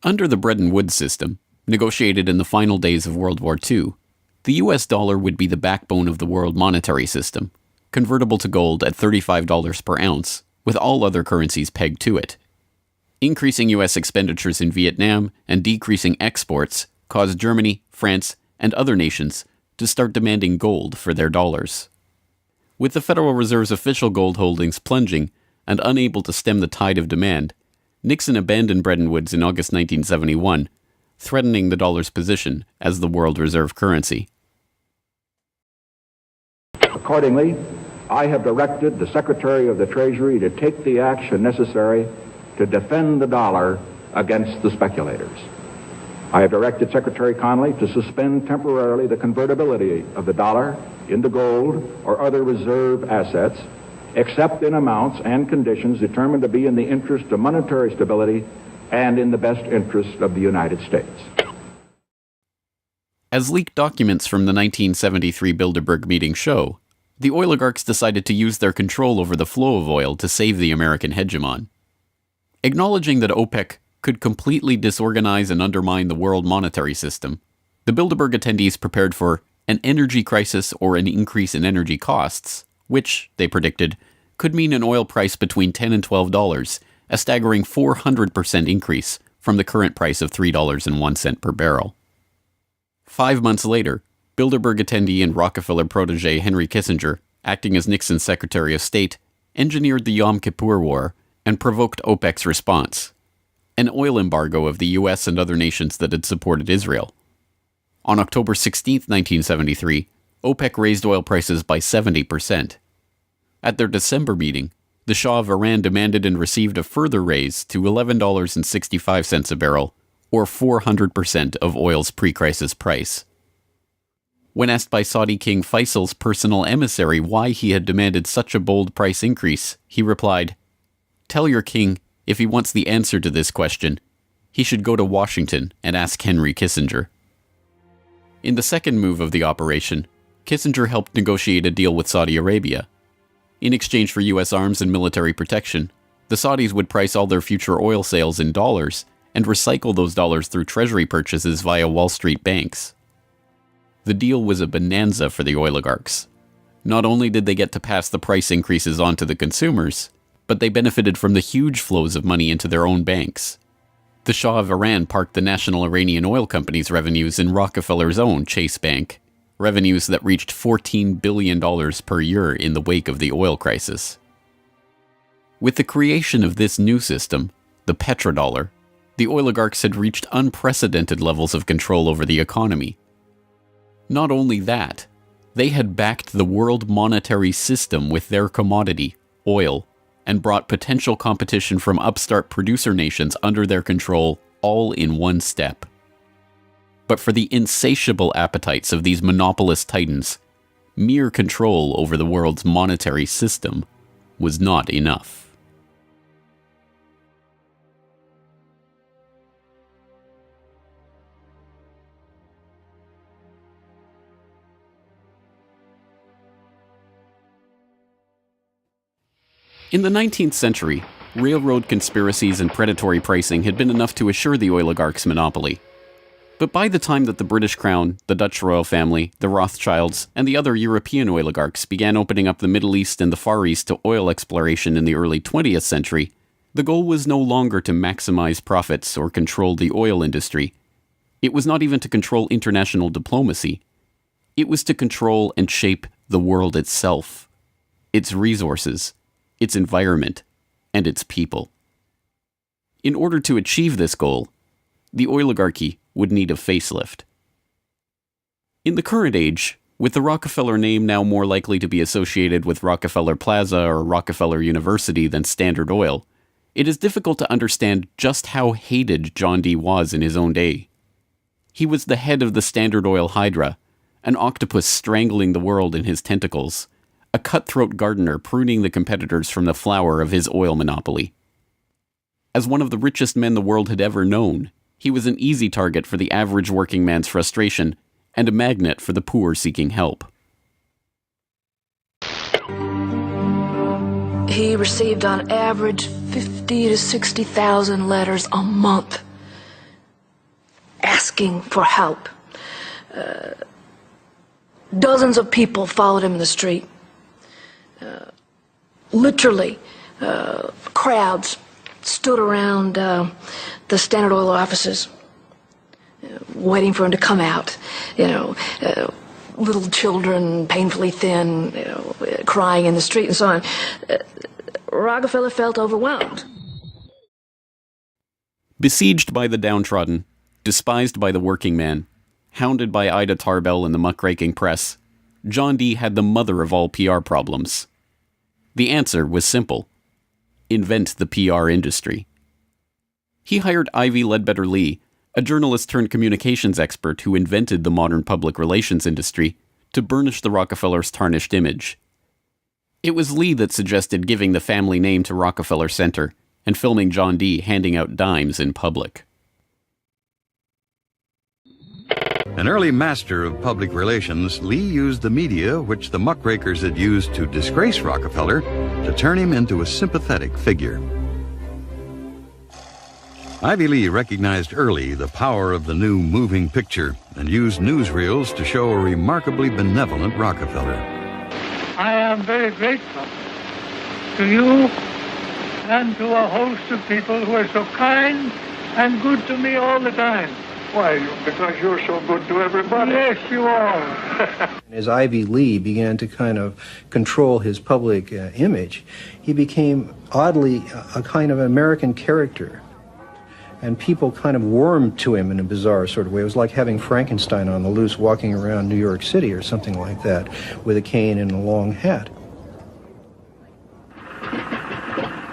Under the Bretton Woods system, negotiated in the final days of World War II, the US dollar would be the backbone of the world monetary system, convertible to gold at $35 per ounce, with all other currencies pegged to it. Increasing US expenditures in Vietnam and decreasing exports caused Germany, France, and other nations to start demanding gold for their dollars. With the Federal Reserve's official gold holdings plunging and unable to stem the tide of demand, Nixon abandoned Bretton Woods in August 1971, threatening the dollar's position as the world reserve currency. Accordingly, I have directed the Secretary of the Treasury to take the action necessary to defend the dollar against the speculators. I have directed Secretary Connally to suspend temporarily the convertibility of the dollar into gold or other reserve assets, except in amounts and conditions determined to be in the interest of monetary stability and in the best interest of the United States. As leaked documents from the 1973 Bilderberg meeting show, the oligarchs decided to use their control over the flow of oil to save the American hegemon. Acknowledging that OPEC could completely disorganize and undermine the world monetary system, the Bilderberg attendees prepared for an energy crisis or an increase in energy costs, which, they predicted, could mean an oil price between $10 and $12, a staggering 400% increase from the current price of $3.01 per barrel. 5 months later, Bilderberg attendee and Rockefeller protege Henry Kissinger, acting as Nixon's Secretary of State, engineered the Yom Kippur War and provoked OPEC's response, an oil embargo of the US and other nations that had supported Israel. On October 16, 1973, OPEC raised oil prices by 70%. At their December meeting, the Shah of Iran demanded and received a further raise to $11.65 a barrel, or 400% of oil's pre-crisis price. When asked by Saudi King Faisal's personal emissary why he had demanded such a bold price increase, he replied, "Tell your king, if he wants the answer to this question, he should go to Washington and ask Henry Kissinger." In the second move of the operation, Kissinger helped negotiate a deal with Saudi Arabia. In exchange for U.S. arms and military protection, the Saudis would price all their future oil sales in dollars and recycle those dollars through treasury purchases via Wall Street banks. The deal was a bonanza for the oligarchs. Not only did they get to pass the price increases on to the consumers, but they benefited from the huge flows of money into their own banks. The Shah of Iran parked the National Iranian Oil Company's revenues in Rockefeller's own Chase Bank, revenues that reached $14 billion per year in the wake of the oil crisis. With the creation of this new system, the petrodollar, the oligarchs had reached unprecedented levels of control over the economy. Not only that, they had backed the world monetary system with their commodity, oil, and brought potential competition from upstart producer nations under their control all in one step. But for the insatiable appetites of these monopolist titans, mere control over the world's monetary system was not enough. In the 19th century, railroad conspiracies and predatory pricing had been enough to assure the oligarchs' monopoly. But by the time that the British Crown, the Dutch royal family, the Rothschilds, and the other European oligarchs began opening up the Middle East and the Far East to oil exploration in the early 20th century, the goal was no longer to maximize profits or control the oil industry. It was not even to control international diplomacy. It was to control and shape the world itself, its resources, its environment, and its people. In order to achieve this goal, the oligarchy would need a facelift. In the current age, with the Rockefeller name now more likely to be associated with Rockefeller Plaza or Rockefeller University than Standard Oil, it is difficult to understand just how hated John D. was in his own day. He was the head of the Standard Oil Hydra, an octopus strangling the world in his tentacles, a cutthroat gardener pruning the competitors from the flower of his oil monopoly. As one of the richest men the world had ever known, he was an easy target for the average working man's frustration and a magnet for the poor seeking help. He received on average 50 to 60,000 letters a month asking for help. Dozens of people followed him in the street. Literally, crowds stood around the Standard Oil offices, waiting for him to come out. Little children, painfully thin, crying in the street and so on. Rockefeller felt overwhelmed. Besieged by the downtrodden, despised by the working man, hounded by Ida Tarbell and the muckraking press, John D. had the mother of all PR problems. The answer was simple: invent the PR industry. He hired Ivy Ledbetter Lee, a journalist turned communications expert who invented the modern public relations industry, to burnish the Rockefellers' tarnished image. It was Lee that suggested giving the family name to Rockefeller Center and filming John D. handing out dimes in public. An early master of public relations, Lee used the media which the muckrakers had used to disgrace Rockefeller to turn him into a sympathetic figure. Ivy Lee recognized early the power of the new moving picture and used newsreels to show a remarkably benevolent Rockefeller. I am very grateful to you and to a host of people who are so kind and good to me all the time. Why? Because you're so good to everybody. Yes, you are. As Ivy Lee began to kind of control his public image, he became oddly a kind of American character. And people kind of warmed to him in a bizarre sort of way. It was like having Frankenstein on the loose walking around New York City or something like that with a cane and a long hat.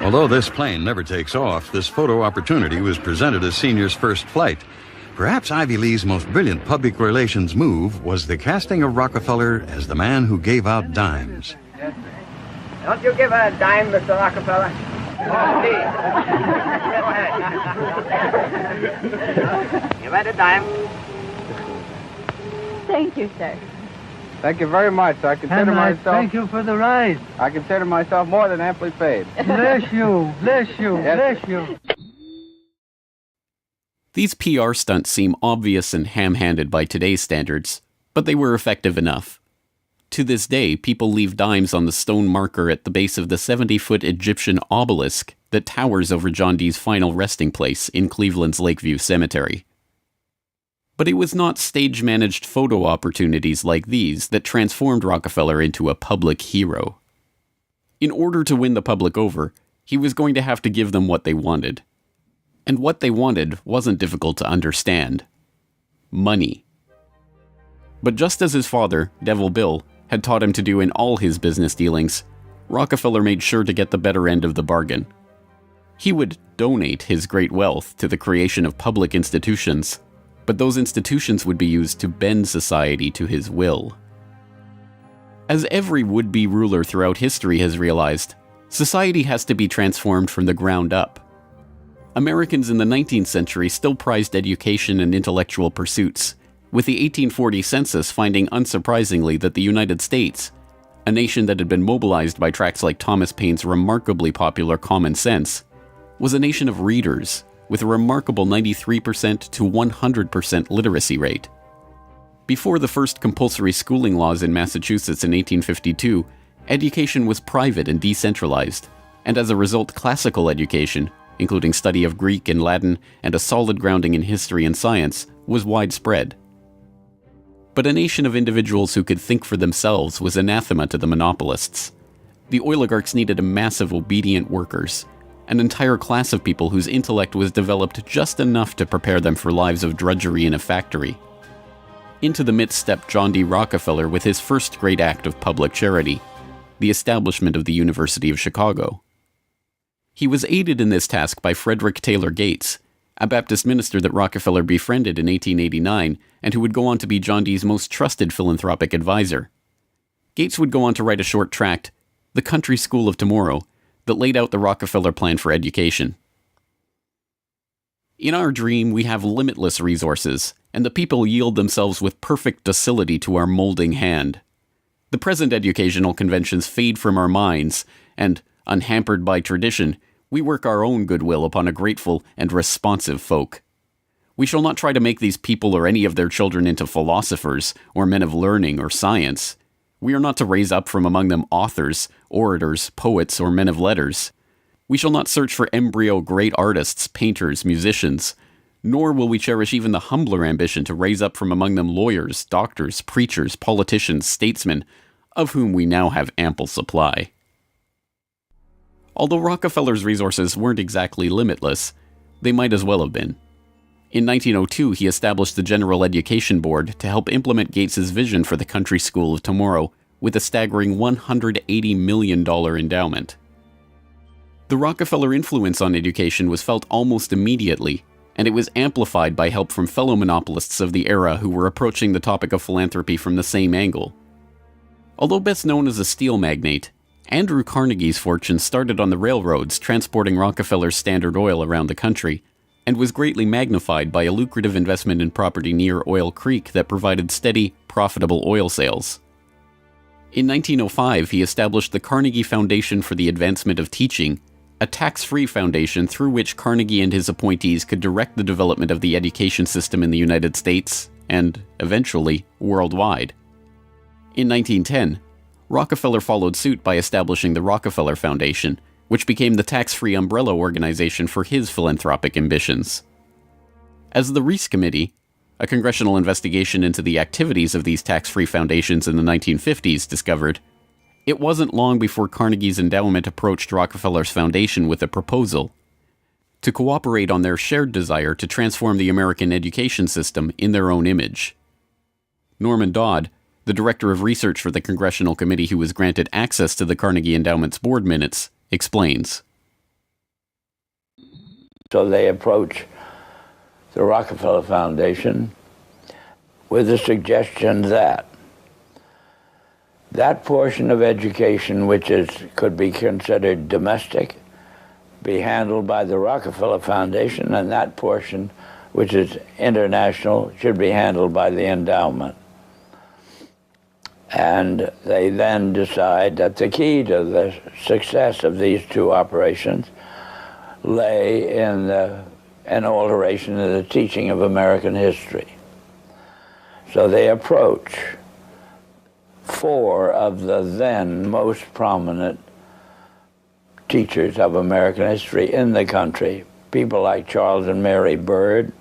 Although this plane never takes off, this photo opportunity was presented as Senior's first flight. Perhaps Ivy Lee's most brilliant public relations move was the casting of Rockefeller as the man who gave out dimes. Don't you give her a dime, Mr. Rockefeller? Oh, please. Go ahead. Give her a dime. Thank you, sir. Thank you very much. I consider myself... Thank you for the ride. I consider myself more than amply paid. Bless you, bless you, Yes. bless you. These PR stunts seem obvious and ham-handed by today's standards, but they were effective enough. To this day, people leave dimes on the stone marker at the base of the 70-foot Egyptian obelisk that towers over John Dee's final resting place in Cleveland's Lakeview Cemetery. But it was not stage-managed photo opportunities like these that transformed Rockefeller into a public hero. In order to win the public over, he was going to have to give them what they wanted. And what they wanted wasn't difficult to understand. Money. But just as his father, Devil Bill, had taught him to do in all his business dealings, Rockefeller made sure to get the better end of the bargain. He would donate his great wealth to the creation of public institutions, but those institutions would be used to bend society to his will. As every would-be ruler throughout history has realized, society has to be transformed from the ground up. Americans in the 19th century still prized education and intellectual pursuits, with the 1840 census finding unsurprisingly that the United States, a nation that had been mobilized by tracts like Thomas Paine's remarkably popular Common Sense, was a nation of readers with a remarkable 93% to 100% literacy rate. Before the first compulsory schooling laws in Massachusetts in 1852, education was private and decentralized, and as a result classical education, including study of Greek and Latin and a solid grounding in history and science, was widespread. But a nation of individuals who could think for themselves was anathema to the monopolists. The oligarchs needed a mass of obedient workers, an entire class of people whose intellect was developed just enough to prepare them for lives of drudgery in a factory. Into the midst stepped John D. Rockefeller with his first great act of public charity, the establishment of the University of Chicago. He was aided in this task by Frederick Taylor Gates, a Baptist minister that Rockefeller befriended in 1889 and who would go on to be John Dee's most trusted philanthropic advisor. Gates would go on to write a short tract, The Country School of Tomorrow, that laid out the Rockefeller plan for education. In our dream, we have limitless resources, and the people yield themselves with perfect docility to our molding hand. The present educational conventions fade from our minds, and, unhampered by tradition, we work our own goodwill upon a grateful and responsive folk. We shall not try to make these people or any of their children into philosophers, or men of learning or science. We are not to raise up from among them authors, orators, poets, or men of letters. We shall not search for embryo great artists, painters, musicians, nor will we cherish even the humbler ambition to raise up from among them lawyers, doctors, preachers, politicians, statesmen, of whom we now have ample supply. Although Rockefeller's resources weren't exactly limitless, they might as well have been. In 1902, he established the General Education Board to help implement Gates's vision for the Country School of Tomorrow with a staggering $180 million endowment. The Rockefeller influence on education was felt almost immediately, and it was amplified by help from fellow monopolists of the era who were approaching the topic of philanthropy from the same angle. Although best known as a steel magnate, Andrew Carnegie's fortune started on the railroads transporting Rockefeller's Standard Oil around the country, and was greatly magnified by a lucrative investment in property near Oil Creek that provided steady, profitable oil sales. In 1905, he established the Carnegie Foundation for the Advancement of Teaching, a tax-free foundation through which Carnegie and his appointees could direct the development of the education system in the United States, and, eventually, worldwide. In 1910, Rockefeller followed suit by establishing the Rockefeller Foundation, which became the tax-free umbrella organization for his philanthropic ambitions. As the Reese Committee, a congressional investigation into the activities of these tax-free foundations in the 1950s, discovered, it wasn't long before Carnegie's endowment approached Rockefeller's foundation with a proposal to cooperate on their shared desire to transform the American education system in their own image. Norman Dodd, the director of research for the congressional committee who was granted access to the Carnegie Endowment's board minutes, explains. So they approach the Rockefeller Foundation with the suggestion that that portion of education which could be considered domestic be handled by the Rockefeller Foundation, and that portion which is international should be handled by the endowment. And they then decide that the key to the success of these two operations lay in an alteration of the teaching of American history. So they approach 4 of the then most prominent teachers of American history in the country, people like Charles and Mary Bird,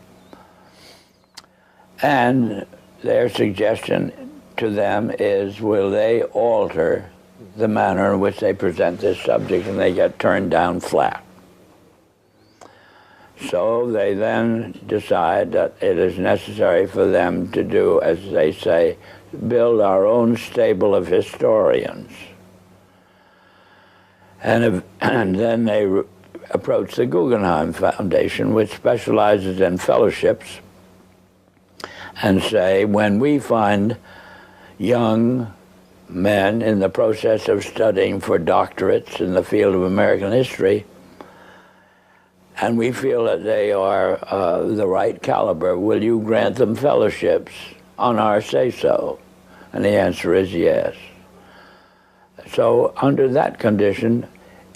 and their suggestion to them is, will they alter the manner in which they present this subject, and they get turned down flat. So they then decide that it is necessary for them to do, as they say, build our own stable of historians. And then they approach the Guggenheim Foundation, which specializes in fellowships, and say, when we find young men in the process of studying for doctorates in the field of American history, and we feel that they are the right caliber, will you grant them fellowships on our say-so? And the answer is yes. So under that condition,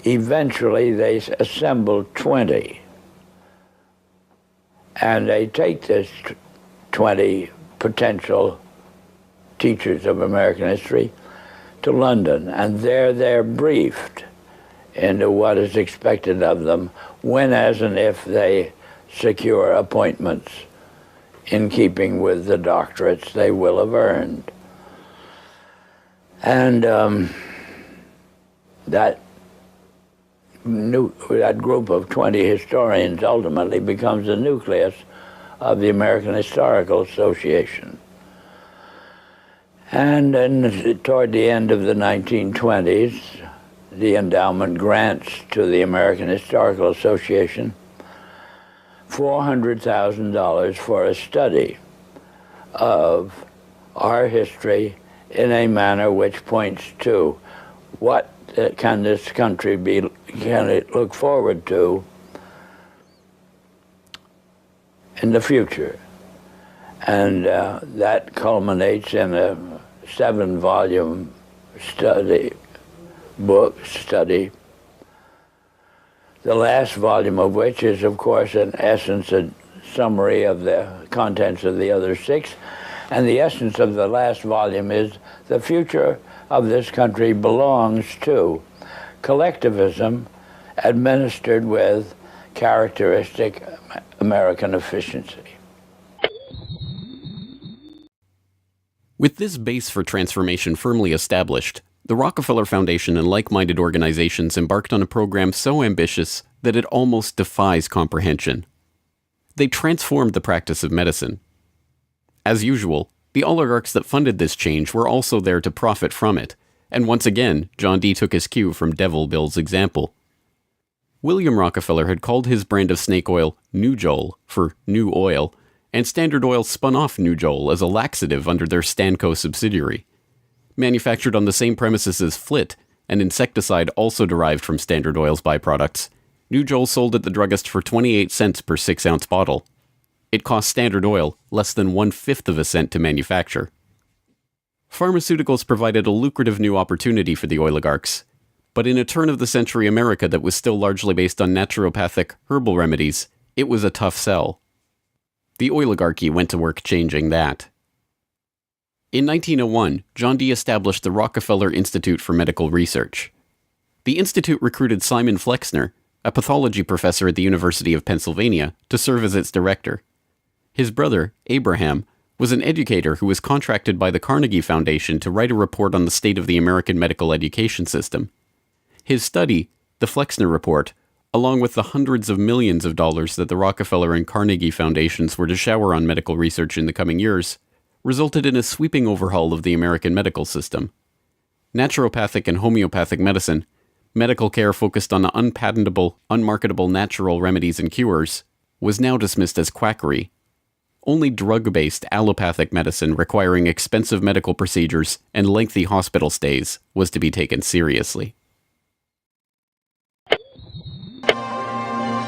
eventually they assemble 20. And they take this 20 potential teachers of American history to London, and there they're briefed into what is expected of them when, as and if they secure appointments in keeping with the doctorates they will have earned. And that group of 20 historians ultimately becomes the nucleus of the American Historical Association. And then toward the end of the 1920s, the endowment grants to the American Historical Association $400,000 for a study of our history in a manner which points to what can this country can it look forward to in the future. And that culminates in a 7-volume study, the last volume of which is, of course, in essence a summary of the contents of the other 6. And the essence of the last volume is the future of this country belongs to collectivism administered with characteristic American efficiency. With this base for transformation firmly established, the Rockefeller Foundation and like-minded organizations embarked on a program so ambitious that it almost defies comprehension. They transformed the practice of medicine. As usual, the oligarchs that funded this change were also there to profit from it, and once again, John D. took his cue from Devil Bill's example. William Rockefeller had called his brand of snake oil Nujol for new oil, and Standard Oil spun off Nujol as a laxative under their Stanco subsidiary. Manufactured on the same premises as Flit, an insecticide also derived from Standard Oil's byproducts, Nujol sold at the druggist for 28 cents per 6-ounce bottle. It cost Standard Oil less than 1/5 of a cent to manufacture. Pharmaceuticals provided a lucrative new opportunity for the oligarchs, but in a turn-of-the-century America that was still largely based on naturopathic herbal remedies, it was a tough sell. The oligarchy went to work changing that. In 1901, John D. established the Rockefeller Institute for Medical Research. The institute recruited Simon Flexner, a pathology professor at the University of Pennsylvania, to serve as its director. His brother, Abraham, was an educator who was contracted by the Carnegie Foundation to write a report on the state of the American medical education system. His study, the Flexner Report, along with the hundreds of millions of dollars that the Rockefeller and Carnegie Foundations were to shower on medical research in the coming years, resulted in a sweeping overhaul of the American medical system. Naturopathic and homeopathic medicine medical care focused on unpatentable, unmarketable natural remedies and cures, was now dismissed as quackery. Only drug-based allopathic medicine requiring expensive medical procedures and lengthy hospital stays was to be taken seriously.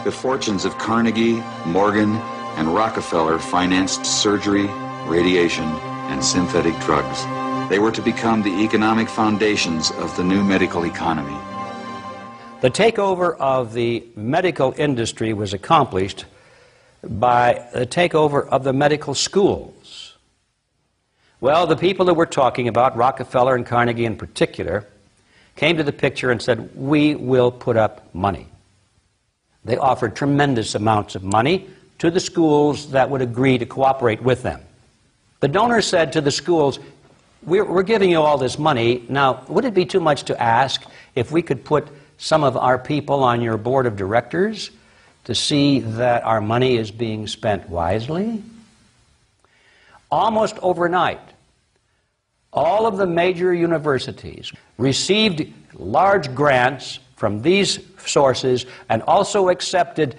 The fortunes of Carnegie, Morgan, and Rockefeller financed surgery, radiation, and synthetic drugs. They were to become the economic foundations of the new medical economy. The takeover of the medical industry was accomplished by the takeover of the medical schools. Well, the people that we're talking about, Rockefeller and Carnegie in particular, came to the picture and said, we will put up money. They offered tremendous amounts of money to the schools that would agree to cooperate with them. The donors said to the schools, we're giving you all this money. Now, would it be too much to ask if we could put some of our people on your board of directors to see that our money is being spent wisely? Almost overnight, all of the major universities received large grants from these sources and also accepted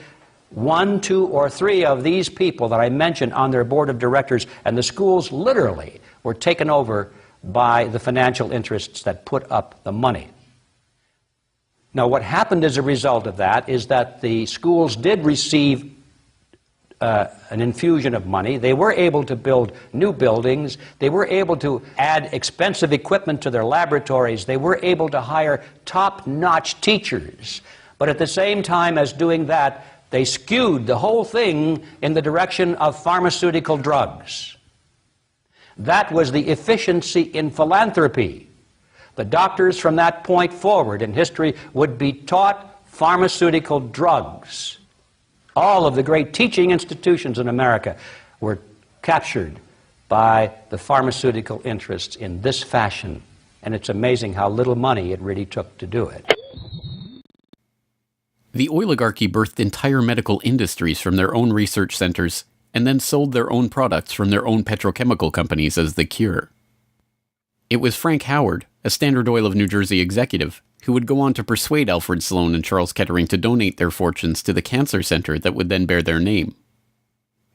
1, 2, or 3 of these people that I mentioned on their board of directors, and the schools literally were taken over by the financial interests that put up the money. Now, what happened as a result of that is that the schools did receive an infusion of money. They were able to build new buildings. They were able to add expensive equipment to their laboratories. They were able to hire top-notch teachers. But at the same time as doing that, they skewed the whole thing in the direction of pharmaceutical drugs. That was the efficiency in philanthropy. The doctors from that point forward in history would be taught pharmaceutical drugs. All of the great teaching institutions in America were captured by the pharmaceutical interests in this fashion. And it's amazing how little money it really took to do it. The oligarchy birthed entire medical industries from their own research centers and then sold their own products from their own petrochemical companies as the cure. It was Frank Howard, a Standard Oil of New Jersey executive, who would go on to persuade Alfred Sloan and Charles Kettering to donate their fortunes to the cancer center that would then bear their name.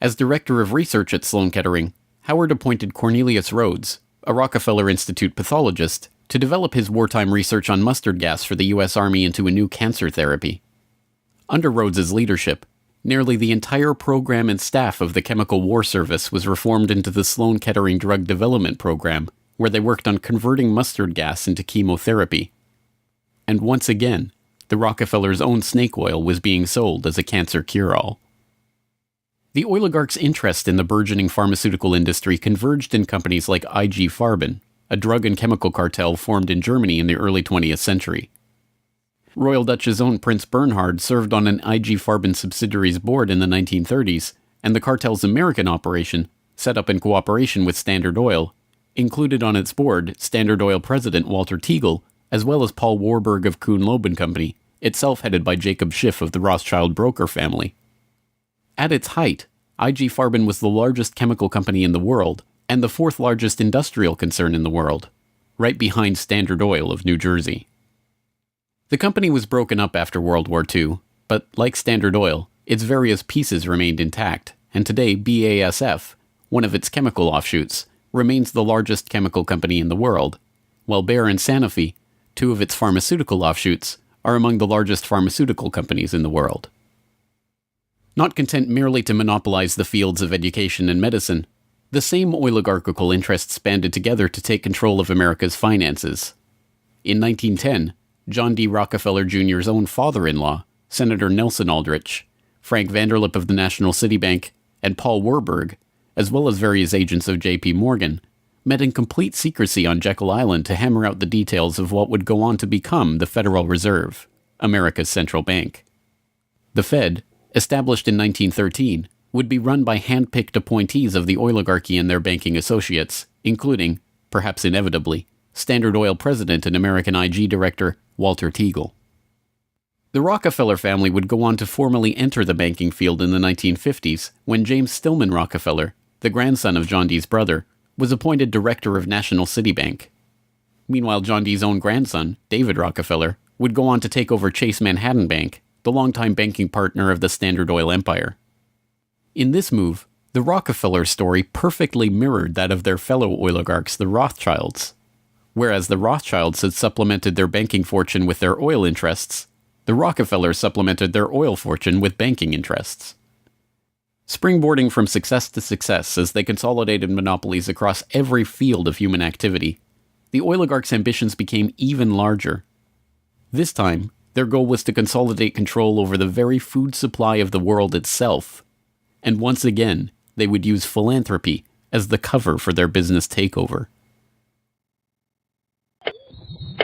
As director of research at Sloan Kettering, Howard appointed Cornelius Rhodes, a Rockefeller Institute pathologist, to develop his wartime research on mustard gas for the U.S. Army into a new cancer therapy. Under Rhodes's leadership, nearly the entire program and staff of the Chemical War Service was reformed into the Sloan Kettering Drug Development Program, where they worked on converting mustard gas into chemotherapy. And once again, the Rockefellers' own snake oil was being sold as a cancer cure-all. The oligarchs' interest in the burgeoning pharmaceutical industry converged in companies like IG Farben, a drug and chemical cartel formed in Germany in the early 20th century. Royal Dutch's own Prince Bernhard served on an IG Farben subsidiary's board in the 1930s, and the cartel's American operation, set up in cooperation with Standard Oil, included on its board Standard Oil president Walter Teagle, as well as Paul Warburg of Kuhn-Loeb and Company, itself headed by Jacob Schiff of the Rothschild broker family. At its height, IG Farben was the largest chemical company in the world, and the 4th largest industrial concern in the world, right behind Standard Oil of New Jersey. The company was broken up after World War II, but like Standard Oil, its various pieces remained intact, and today BASF, one of its chemical offshoots, remains the largest chemical company in the world, while Bayer and Sanofi, 2 of its pharmaceutical offshoots, are among the largest pharmaceutical companies in the world. Not content merely to monopolize the fields of education and medicine, the same oligarchical interests banded together to take control of America's finances. In 1910, John D. Rockefeller Jr.'s own father-in-law, Senator Nelson Aldrich, Frank Vanderlip of the National City Bank, and Paul Warburg, as well as various agents of J.P. Morgan, met in complete secrecy on Jekyll Island to hammer out the details of what would go on to become the Federal Reserve, America's central bank. The Fed, established in 1913, would be run by hand-picked appointees of the oligarchy and their banking associates, including, perhaps inevitably, Standard Oil president and American IG director Walter Teagle. The Rockefeller family would go on to formally enter the banking field in the 1950s when James Stillman Rockefeller, the grandson of John D.'s brother, was appointed director of National City Bank. Meanwhile, John D.'s own grandson, David Rockefeller, would go on to take over Chase Manhattan Bank, the longtime banking partner of the Standard Oil empire. In this move, the Rockefeller story perfectly mirrored that of their fellow oligarchs, the Rothschilds. Whereas the Rothschilds had supplemented their banking fortune with their oil interests, the Rockefellers supplemented their oil fortune with banking interests. Springboarding from success to success as they consolidated monopolies across every field of human activity, the oligarchs' ambitions became even larger. This time, their goal was to consolidate control over the very food supply of the world itself. And once again, they would use philanthropy as the cover for their business takeover.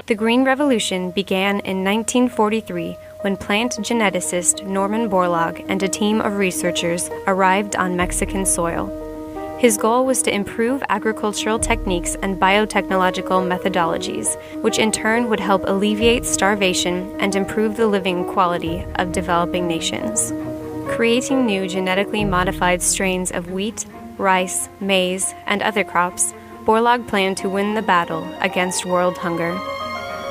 The Green Revolution began in 1943 when plant geneticist Norman Borlaug and a team of researchers arrived on Mexican soil. His goal was to improve agricultural techniques and biotechnological methodologies, which in turn would help alleviate starvation and improve the living quality of developing nations. Creating new genetically modified strains of wheat, rice, maize, and other crops, Borlaug planned to win the battle against world hunger.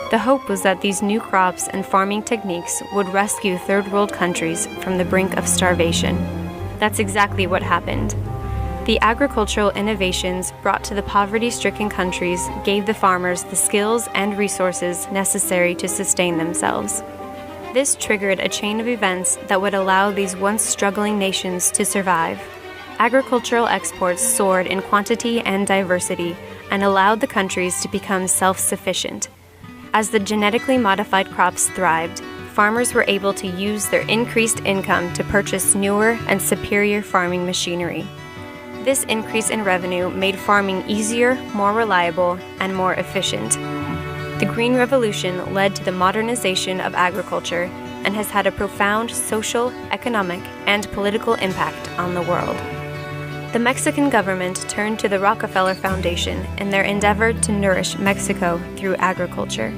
The hope was that these new crops and farming techniques would rescue third world countries from the brink of starvation. That's exactly what happened. The agricultural innovations brought to the poverty-stricken countries gave the farmers the skills and resources necessary to sustain themselves. This triggered a chain of events that would allow these once struggling nations to survive. Agricultural exports soared in quantity and diversity and allowed the countries to become self-sufficient. As the genetically modified crops thrived, farmers were able to use their increased income to purchase newer and superior farming machinery. This increase in revenue made farming easier, more reliable, and more efficient. The Green Revolution led to the modernization of agriculture and has had a profound social, economic, and political impact on the world. The Mexican government turned to the Rockefeller Foundation in their endeavor to nourish Mexico through agriculture.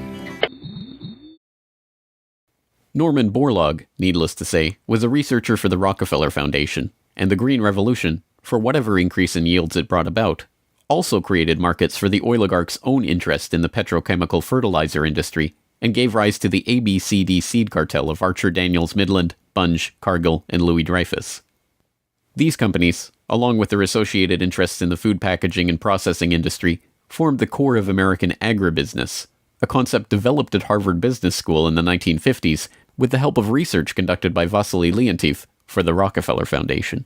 Norman Borlaug, needless to say, was a researcher for the Rockefeller Foundation, and the Green Revolution, for whatever increase in yields it brought about, also created markets for the oligarchs' own interest in the petrochemical fertilizer industry and gave rise to the ABCD seed cartel of Archer Daniels Midland, Bunge, Cargill, and Louis Dreyfus. These companies, along with their associated interests in the food packaging and processing industry, formed the core of American agribusiness, a concept developed at Harvard Business School in the 1950s with the help of research conducted by Vasily Leontief for the Rockefeller Foundation.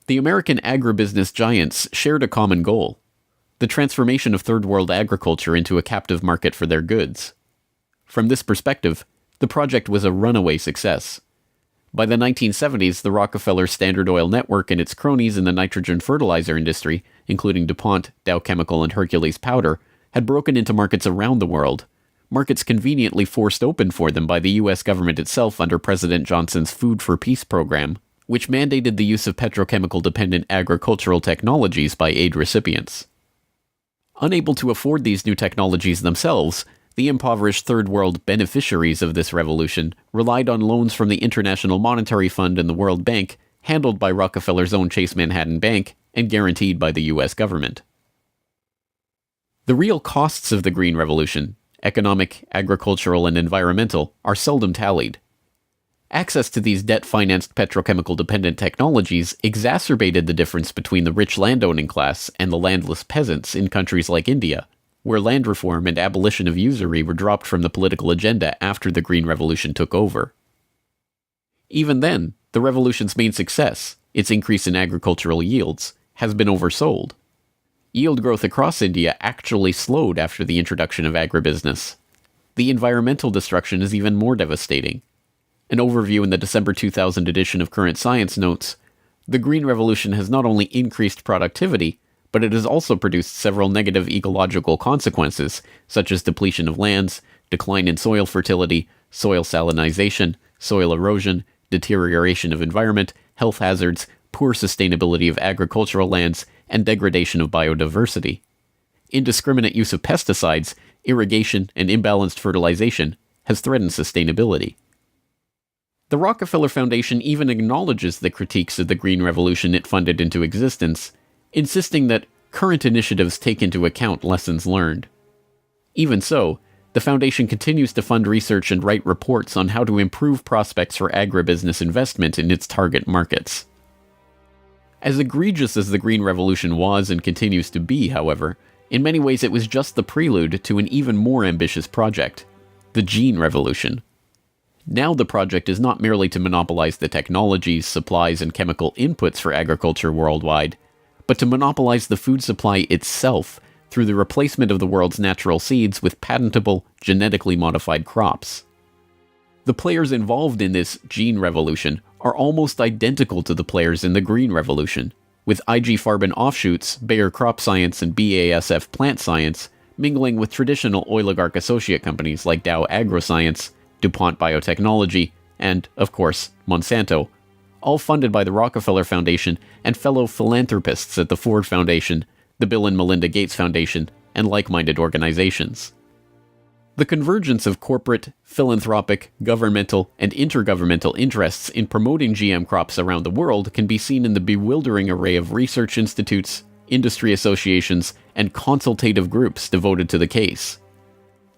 The American agribusiness giants shared a common goal: the transformation of third world agriculture into a captive market for their goods. From this perspective, the project was a runaway success. By the 1970s, the Rockefeller Standard Oil network and its cronies in the nitrogen fertilizer industry, including DuPont, Dow Chemical, and Hercules Powder, had broken into markets around the world, markets conveniently forced open for them by the U.S. government itself under President Johnson's Food for Peace program, which mandated the use of petrochemical-dependent agricultural technologies by aid recipients. Unable to afford these new technologies themselves, the impoverished Third World beneficiaries of this revolution relied on loans from the International Monetary Fund and the World Bank, handled by Rockefeller's own Chase Manhattan Bank and guaranteed by the U.S. government. The real costs of the Green Revolution, economic, agricultural, and environmental, are seldom tallied. Access to these debt-financed petrochemical-dependent technologies exacerbated the difference between the rich landowning class and the landless peasants in countries like India, where land reform and abolition of usury were dropped from the political agenda after the Green Revolution took over. Even then, the revolution's main success, its increase in agricultural yields, has been oversold. Yield growth across India actually slowed after the introduction of agribusiness. The environmental destruction is even more devastating. An overview in the December 2000 edition of Current Science notes, the Green Revolution has not only increased productivity, but it has also produced several negative ecological consequences, such as depletion of lands, decline in soil fertility, soil salinization, soil erosion, deterioration of environment, health hazards, poor sustainability of agricultural lands, and degradation of biodiversity. Indiscriminate use of pesticides, irrigation, and imbalanced fertilization has threatened sustainability. The Rockefeller Foundation even acknowledges the critiques of the Green Revolution it funded into existence, insisting that current initiatives take into account lessons learned. Even so, The foundation continues to fund research and write reports on how to improve prospects for agribusiness investment in its target markets. As egregious as the Green Revolution was and continues to be, however, in many ways it was just the prelude to an even more ambitious project, the Gene Revolution. Now the project is not merely to monopolize the technologies, supplies, and chemical inputs for agriculture worldwide, but to monopolize the food supply itself through the replacement of the world's natural seeds with patentable, genetically modified crops. The players involved in this Gene Revolution are almost identical to the players in the Green Revolution, with IG Farben offshoots, Bayer Crop Science and BASF Plant Science mingling with traditional oligarch associate companies like Dow AgroScience, DuPont Biotechnology, and, of course, Monsanto, all funded by the Rockefeller Foundation and fellow philanthropists at the Ford Foundation, the Bill and Melinda Gates Foundation, and like-minded organizations. The convergence of corporate, philanthropic, governmental, and intergovernmental interests in promoting GM crops around the world can be seen in the bewildering array of research institutes, industry associations, and consultative groups devoted to the case.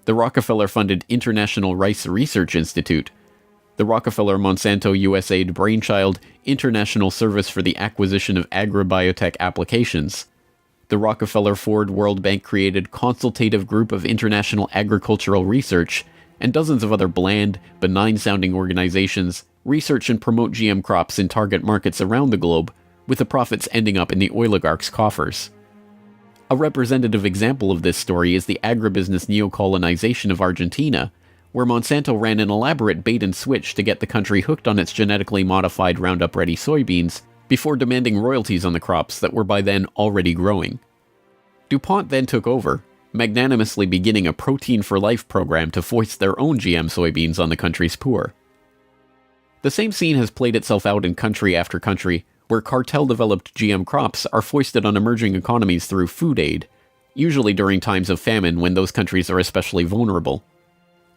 The Rockefeller-funded International Rice Research Institute, the Rockefeller-Monsanto USAID Brainchild International Service for the Acquisition of Agribiotech Applications, the Rockefeller-Ford World Bank-created Consultative Group of International Agricultural Research, and dozens of other bland, benign-sounding organizations research and promote GM crops in target markets around the globe, with the profits ending up in the oligarchs' coffers. A representative example of this story is the agribusiness neocolonization of Argentina, where Monsanto ran an elaborate bait-and-switch to get the country hooked on its genetically modified Roundup-ready soybeans before demanding royalties on the crops that were by then already growing. DuPont then took over, magnanimously beginning a Protein for Life program to foist their own GM soybeans on the country's poor. The same scene has played itself out in country after country, where cartel-developed GM crops are foisted on emerging economies through food aid, usually during times of famine when those countries are especially vulnerable.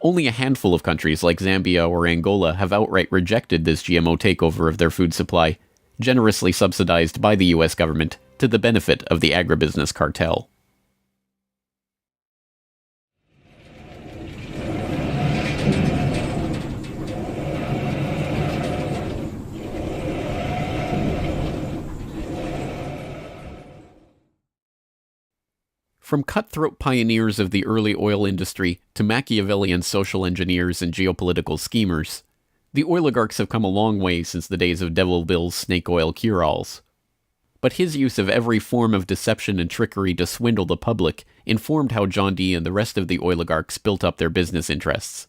Only a handful of countries like Zambia or Angola have outright rejected this GMO takeover of their food supply, generously subsidized by the US government to the benefit of the agribusiness cartel. From cutthroat pioneers of the early oil industry to Machiavellian social engineers and geopolitical schemers, the oligarchs have come a long way since the days of Devil Bill's snake oil cure-alls. But his use of every form of deception and trickery to swindle the public informed how John D. and the rest of the oligarchs built up their business interests.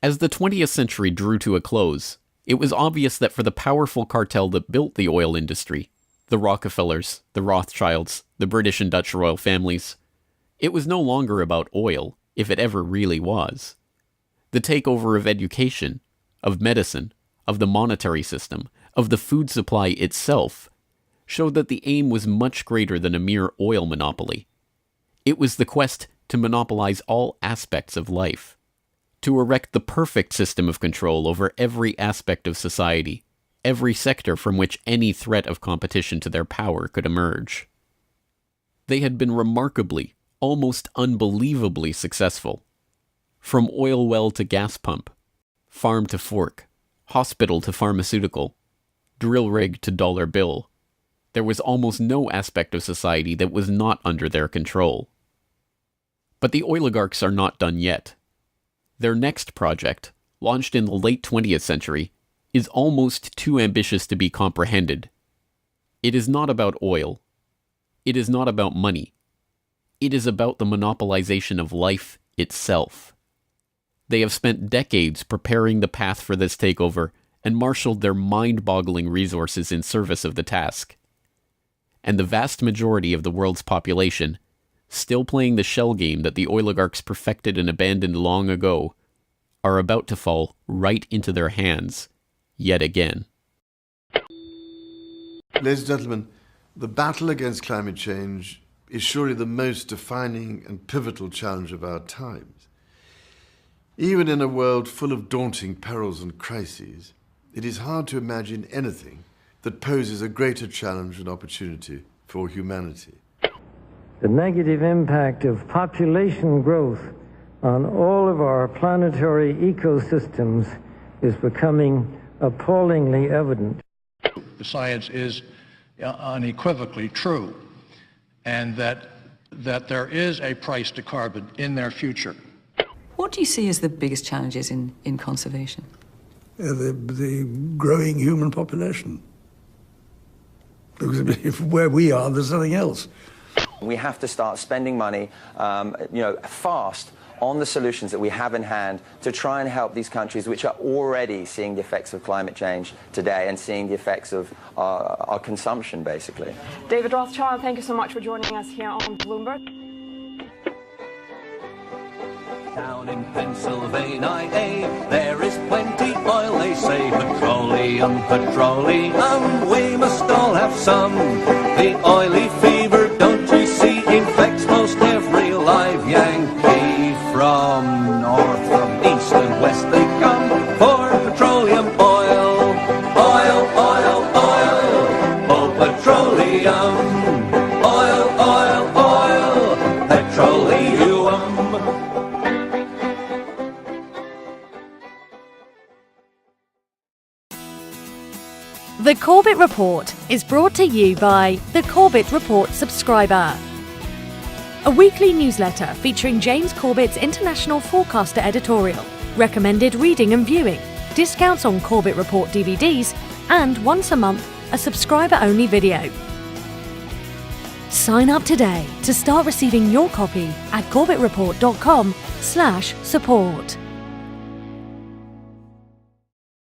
As the 20th century drew to a close, it was obvious that for the powerful cartel that built the oil industry, the Rockefellers, the Rothschilds, the British and Dutch royal families, it was no longer about oil, if it ever really was. The takeover of education, of medicine, of the monetary system, of the food supply itself, showed that the aim was much greater than a mere oil monopoly. It was the quest to monopolize all aspects of life, to erect the perfect system of control over every aspect of society, every sector from which any threat of competition to their power could emerge. They had been remarkably, almost unbelievably successful. From oil well to gas pump, farm to fork, hospital to pharmaceutical, drill rig to dollar bill, there was almost no aspect of society that was not under their control. But the oligarchs are not done yet. Their next project, launched in the late 20th century, is almost too ambitious to be comprehended. It is not about oil. It is not about money. It is about the monopolization of life itself. They have spent decades preparing the path for this takeover and marshaled their mind-boggling resources in service of the task. And the vast majority of the world's population, still playing the shell game that the oligarchs perfected and abandoned long ago, are about to fall right into their hands yet again. Ladies and gentlemen, the battle against climate change is surely the most defining and pivotal challenge of our times. Even in a world full of daunting perils and crises, it is hard to imagine anything that poses a greater challenge and opportunity for humanity. The negative impact of population growth on all of our planetary ecosystems is becoming appallingly evident. The science is unequivocally true, and that there is a price to carbon in their future. What do you see as the biggest challenges in conservation? The growing human population. Because if where we are, there's nothing else. We have to start spending money, fast on the solutions that we have in hand to try and help these countries which are already seeing the effects of climate change today and seeing the effects of our consumption, basically. David Rothschild, thank you so much for joining us here on Bloomberg. Down in Pennsylvania, there is plenty oil, they say. Petroleum, petroleum, we must all have some. The oily fever, don't you see, infects most every live Yankee. From north, from east and west they come for petroleum oil. Oil, oil, oil, oh petroleum. Oil, oil, oil, petroleum. The Corbett Report is brought to you by the Corbett Report subscriber, a weekly newsletter featuring James Corbett's International Forecaster editorial, recommended reading and viewing, discounts on Corbett Report DVDs, and once a month, a subscriber-only video. Sign up today to start receiving your copy at corbettreport.com/support.